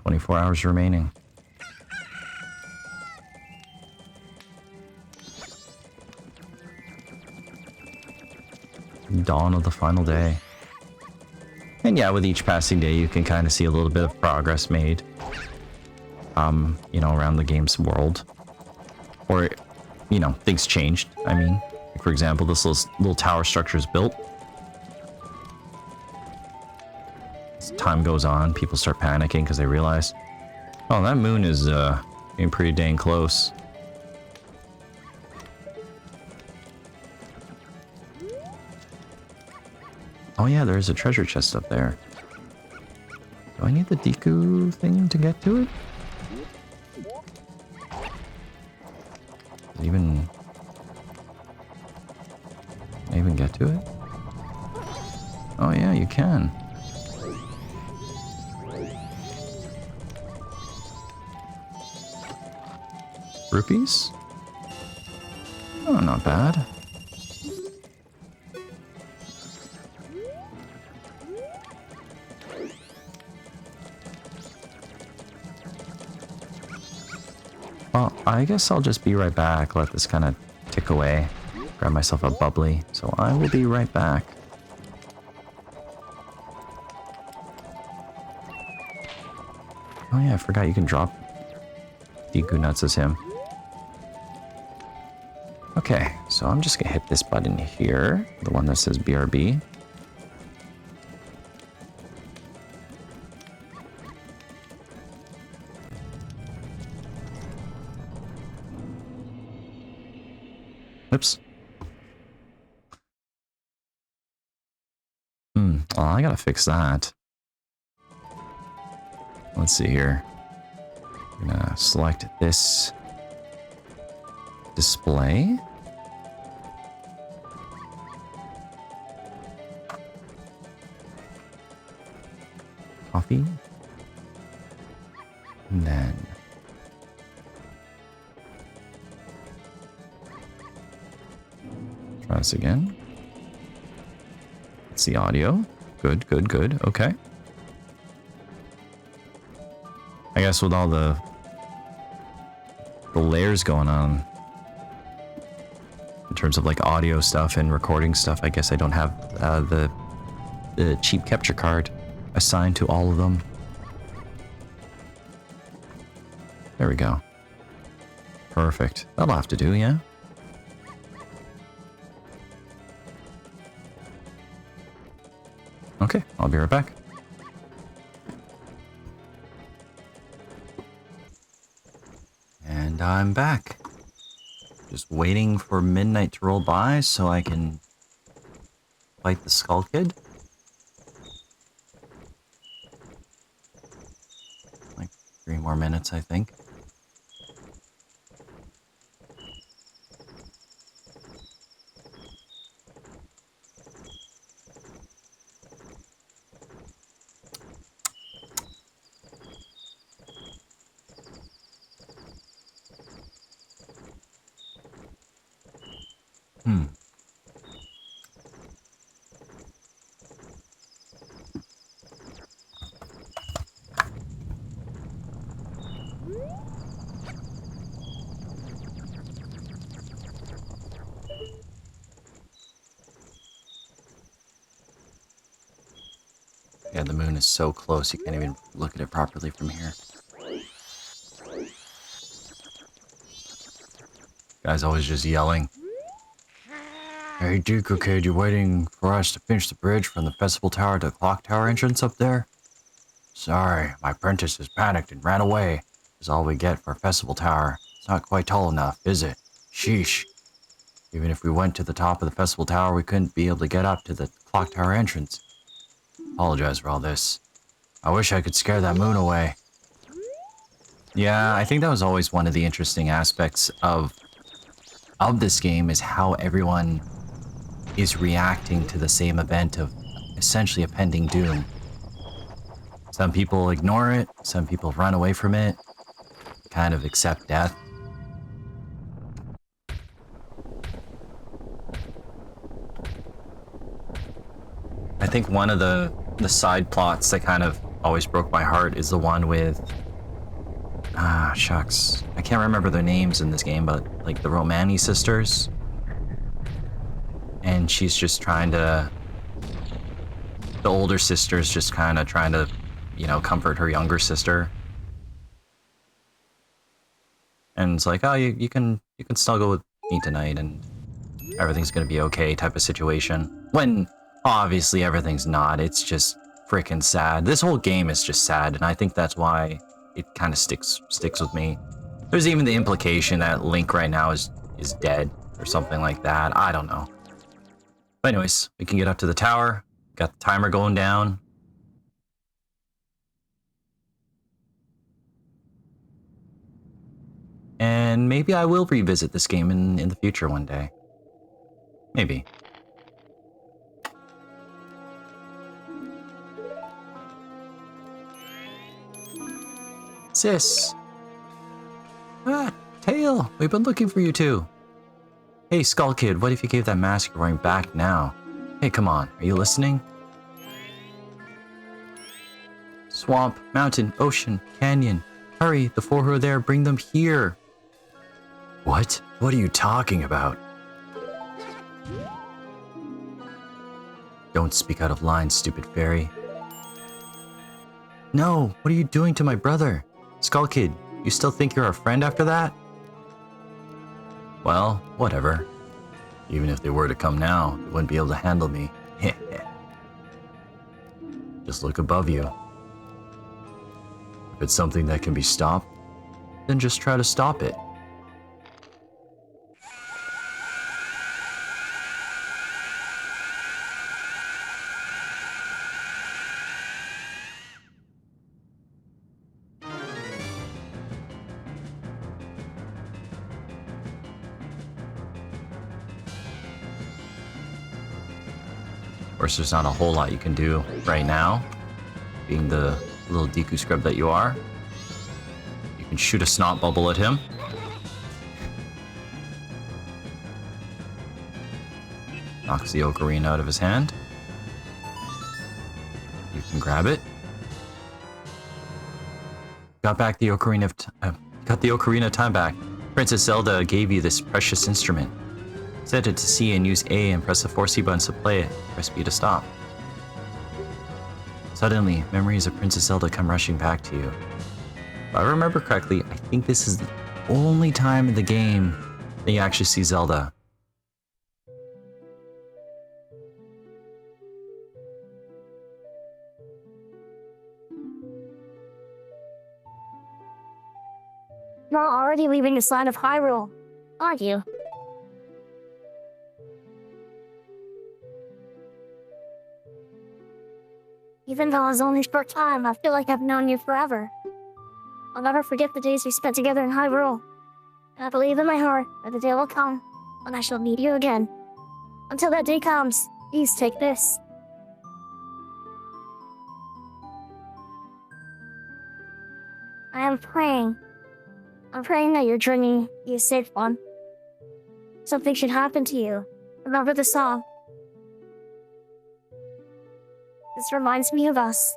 24 hours remaining. Dawn of the final day. And yeah, with each passing day, you can kind of see a little bit of progress made. You know, around the game's world. Or, you know, things changed. I mean, like for example, this little tower structure is built. As time goes on, people start panicking because they realize, oh, that moon is getting pretty dang close. Oh yeah, there's a treasure chest up there. Do I need the Deku thing to get to it? Can I even get to it? Oh yeah, you can. Rupees? Oh, not bad. Well, I guess I'll just be right back. Let this kind of tick away. Grab myself a bubbly. So I will be right back. Oh yeah, I forgot you can drop Deku nuts as him. Okay, so I'm just gonna hit this button here. The one that says BRB. Oops. Well, I gotta fix that. Let's see here. I'm gonna select this display. Coffee. And then try this again. It's the audio. Good, good, good. Okay. I guess with all the layers going on in terms of like audio stuff and recording stuff, I guess I don't have the cheap capture card. assigned to all of them. There we go. Perfect. That'll have to do, yeah? Okay, I'll be right back. And I'm back. Just waiting for midnight to roll by so I can fight the Skull Kid. Like 3 more minutes, I think. Yeah, the moon is so close you can't even look at it properly from here. Guy's always just yelling. Hey, Dooku Kid, you waiting for us to finish the bridge from the Festival Tower to the Clock Tower entrance up there? Sorry, my apprentice has panicked and ran away. Is all we get for a Festival Tower. It's not quite tall enough, is it? Sheesh. Even if we went to the top of the Festival Tower, we couldn't be able to get up to the Clock Tower entrance. Apologize for all this. I wish I could scare that moon away. Yeah, I think that was always one of the interesting aspects of this game is how everyone is reacting to the same event of essentially a pending doom. Some people ignore it, some people run away from it, kind of accept death. I think one of the side plots that kind of always broke my heart is the one with shucks. I can't remember their names in this game, but like the Romani sisters. And she's just trying to the older sister's just kind of trying to, you know, comfort her younger sister. And it's like, oh, you can still go with me tonight and everything's gonna be okay type of situation. When obviously everything's not. It's just freaking sad. This whole game is just sad, and I think that's why it kind of sticks with me. There's even the implication that Link right now is dead or something like that. I don't know. But anyways, we can get up to the tower. Got the timer going down. And maybe I will revisit this game in the future one day. Maybe. Sis. Tail, we've been looking for you too. Hey, Skull Kid, what if you gave that mask you're wearing back now? Hey, come on, are you listening? Swamp, mountain, ocean, canyon. Hurry, the 4 who are there, bring them here. What? What are you talking about? Don't speak out of line, stupid fairy. No, what are you doing to my brother? Skull Kid, you still think you're our friend after that? Well, whatever. Even if they were to come now, they wouldn't be able to handle me. Just look above you. If it's something that can be stopped, then just try to stop it. Of course, there's not a whole lot you can do right now, being the little Deku scrub that you are. You can shoot a snot bubble at him. Knocks the ocarina out of his hand. You can grab it. Got the ocarina of time back. Princess Zelda gave you this precious instrument. Set it to C and use A and press the 4C buttons to play it. Press B to stop. Suddenly, memories of Princess Zelda come rushing back to you. If I remember correctly, I think this is the only time in the game that you actually see Zelda. You're already leaving this land of Hyrule, aren't you? Even though it's only short time, I feel like I've known you forever. I'll never forget the days we spent together in Hyrule. And I believe in my heart that the day will come when I shall meet you again. Until that day comes, please take this. I am praying. I'm praying that your journey be a safe one. Something should happen to you. Remember the song. This reminds me of us.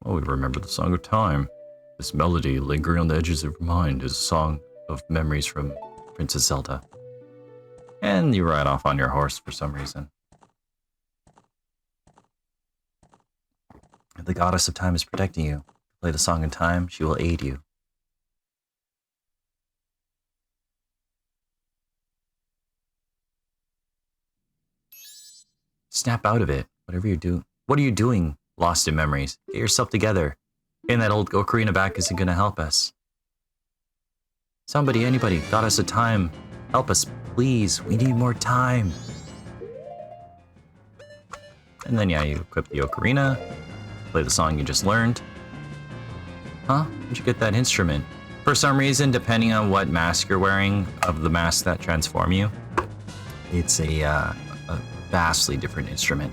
Oh, we remember the Song of Time. This melody, lingering on the edges of your mind, is a song of memories from Princess Zelda. And you ride off on your horse for some reason. The goddess of time is protecting you. Play the song in time, she will aid you. Snap out of it. Whatever you do. What are you doing, lost in memories? Get yourself together. And that old ocarina back isn't going to help us. Somebody, anybody, goddess of time, help us, please. We need more time. And then, yeah, you equip the ocarina, play the song you just learned. Huh? Where'd you get that instrument? For some reason, depending on what mask you're wearing of the masks that transform you, it's a vastly different instrument.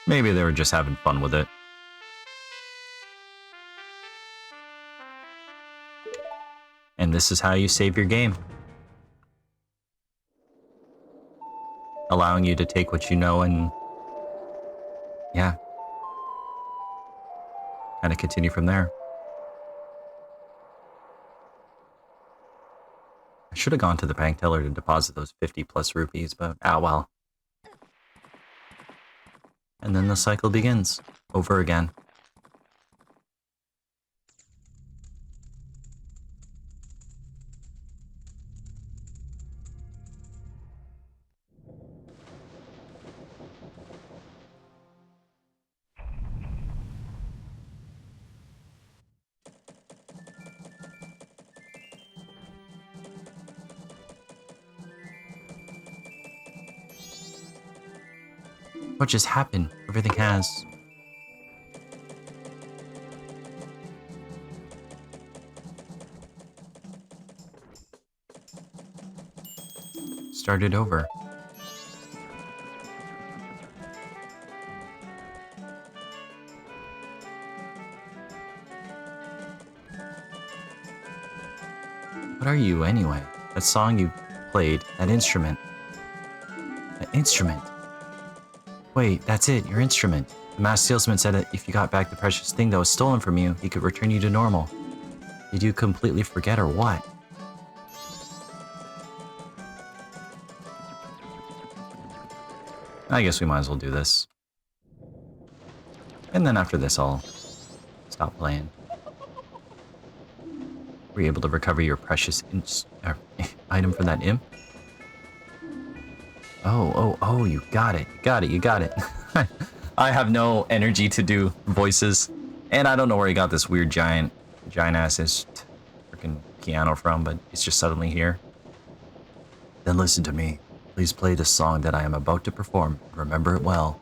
Maybe they were just having fun with it. And this is how you save your game. Allowing you to take what you know and, yeah, kind of continue from there. I should have gone to the bank teller to deposit those 50 plus rupees, but well. And then the cycle begins over again. What just happened? Everything has. Started over. What are you anyway? That song you played, that instrument. That instrument. Wait, that's it, your instrument. The masked salesman said that if you got back the precious thing that was stolen from you, he could return you to normal. Did you completely forget or what? I guess we might as well do this. And then after this, I'll stop playing. Were you able to recover your precious item from that imp? Oh, you got it. You got it. I have no energy to do voices. And I don't know where he got this weird giant ass freaking piano from, but it's just suddenly here. Then listen to me. Please play the song that I am about to perform. Remember it well.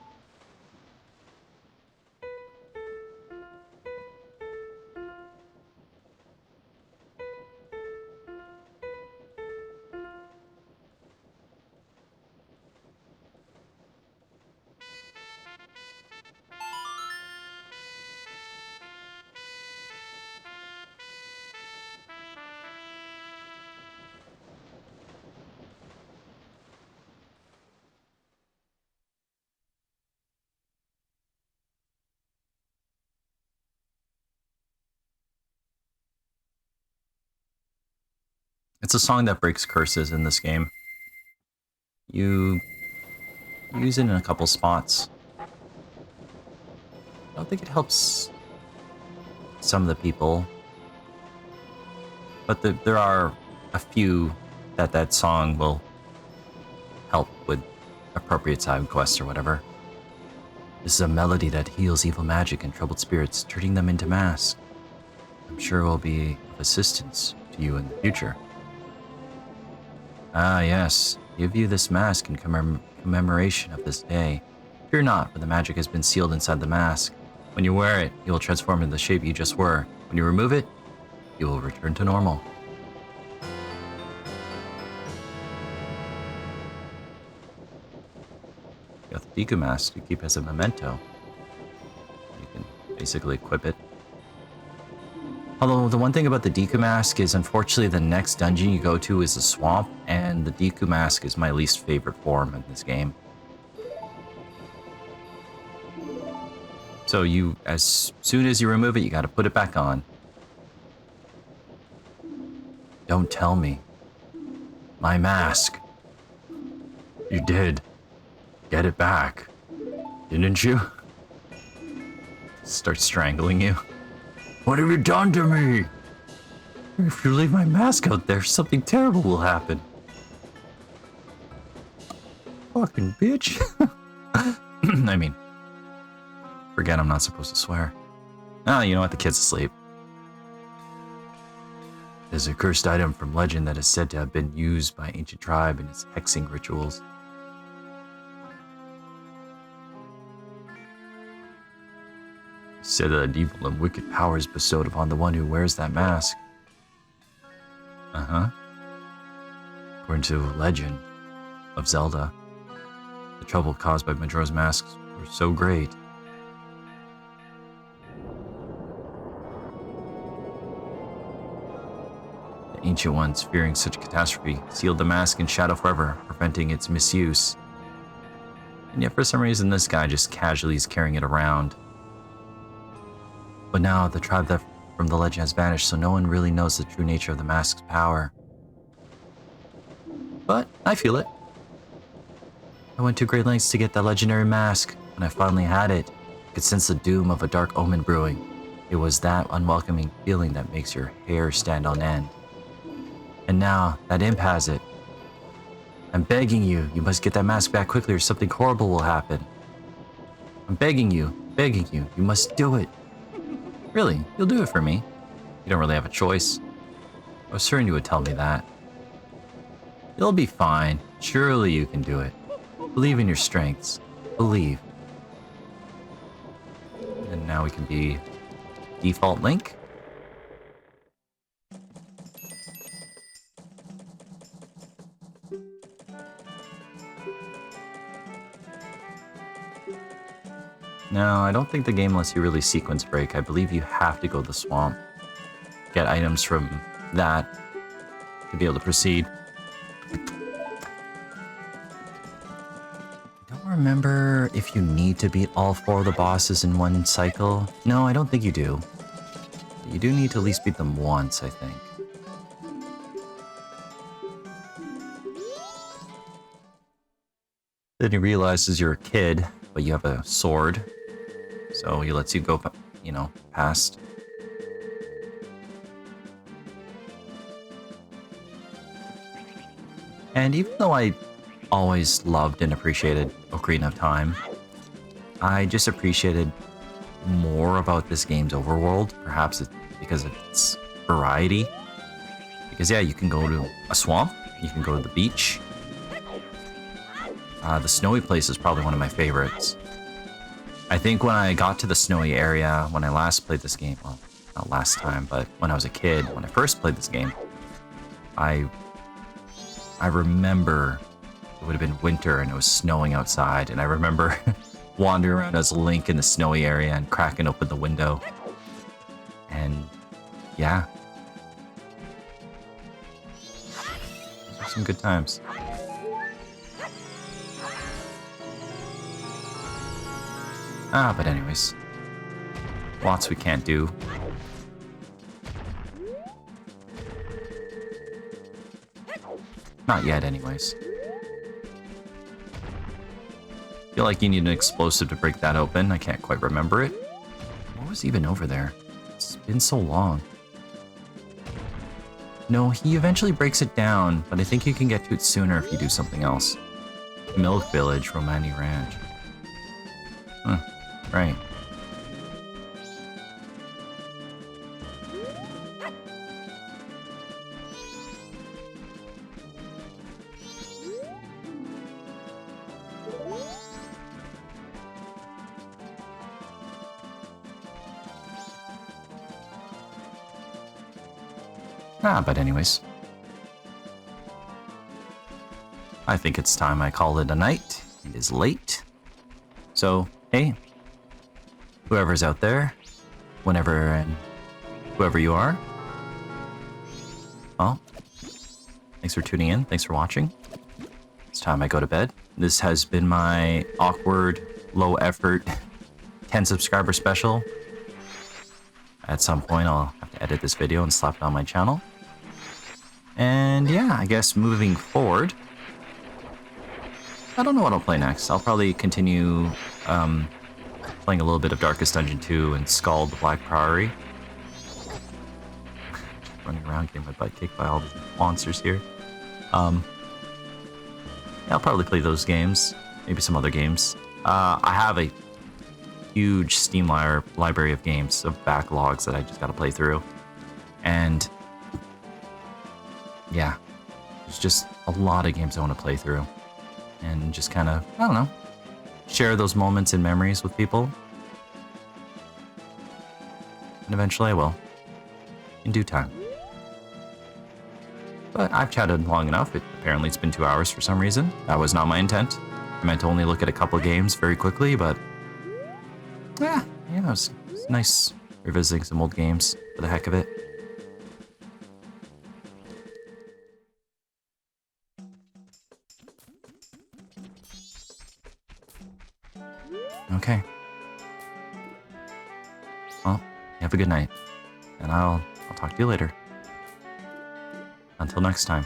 It's a song that breaks curses in this game. You use it in a couple spots. I don't think it helps some of the people, but there are a few that song will help with appropriate side quests or whatever. This is a melody that heals evil magic and troubled spirits, turning them into masks. I'm sure it will be of assistance to you in the future. Ah, yes. Give you this mask in commemoration of this day. Fear not, for the magic has been sealed inside the mask. When you wear it, you will transform into the shape you just were. When you remove it, you will return to normal. You got the Deku mask to keep as a memento. You can basically equip it. Although the one thing about the Deku mask is, unfortunately, the next dungeon you go to is a swamp, and the Deku mask is my least favorite form in this game. So as soon as you remove it, you gotta put it back on. Don't tell me. My mask. You did. Get it back. Didn't you? Start strangling you. What have you done to me? If you leave my mask out there, something terrible will happen. Fucking bitch. I mean, forget I'm not supposed to swear. Ah, you know what? The kid's asleep. There's a cursed item from legend that is said to have been used by ancient tribe in its hexing rituals. Said that evil and wicked power is bestowed upon the one who wears that mask. Uh-huh. According to legend of Zelda, the trouble caused by Majora's masks were so great. The ancient ones, fearing such catastrophe, sealed the mask in shadow forever, preventing its misuse. And yet for some reason this guy just casually is carrying it around. But now the tribe that from the legend has vanished, so no one really knows the true nature of the mask's power. But I feel it. I went to great lengths to get that legendary mask. When I finally had it, I could sense the doom of a dark omen brewing. It was that unwelcoming feeling that makes your hair stand on end. And now that imp has it. I'm begging you, you must get that mask back quickly or something horrible will happen. I'm begging you, you must do it. Really, you'll do it for me. You don't really have a choice. I was certain you would tell me that. You'll be fine. Surely you can do it. Believe in your strengths. Believe. And now we can be default Link. No, I don't think the game lets you really sequence break. I believe you have to go to the swamp. Get items from that to be able to proceed. I don't remember if you need to beat all 4 of the bosses in one cycle. No, I don't think you do. But you do need to at least beat them once, I think. Then he realizes you're a kid, but you have a sword. So he lets you go, past. And even though I always loved and appreciated Ocarina of Time, I just appreciated more about this game's overworld. Perhaps it's because of its variety. Because yeah, you can go to a swamp, you can go to the beach. The snowy place is probably one of my favorites. I think when I got to the snowy area, when I last played this game, well, not last time, but when I was a kid, when I first played this game, I remember it would have been winter and it was snowing outside, and I remember wandering around as Link in the snowy area and cracking open the window. And yeah. Those are some good times. But anyways, lots we can't do. Not yet, anyways. Feel like you need an explosive to break that open. I can't quite remember it. What was even over there? It's been so long. No, he eventually breaks it down, but I think you can get to it sooner if you do something else. Milk Village, Romani Ranch. Huh, right. But anyways. I think it's time I call it a night. It is late. So, hey, whoever's out there, whenever and whoever you are, well, thanks for tuning in. Thanks for watching. It's time I go to bed. This has been my awkward, low effort 10 subscriber special. At some point, I'll have to edit this video and slap it on my channel. And yeah, I guess moving forward, I don't know what I'll play next. I'll probably continue playing a little bit of Darkest Dungeon 2 and Scald the Black Priory. Running around getting my butt kicked by all the monsters here. Yeah, I'll probably play those games, maybe some other games. I have a huge Steam library of games, of backlogs that I just gotta play through. And yeah, there's just a lot of games I want to play through. And just kind of, I don't know, share those moments and memories with people. And eventually I will. In due time. But I've chatted long enough. Apparently it's been 2 hours for some reason. That was not my intent. I meant to only look at a couple games very quickly, but yeah, it was nice revisiting some old games for the heck of it. Okay. Well, have a good night, and I'll talk to you later. Until next time.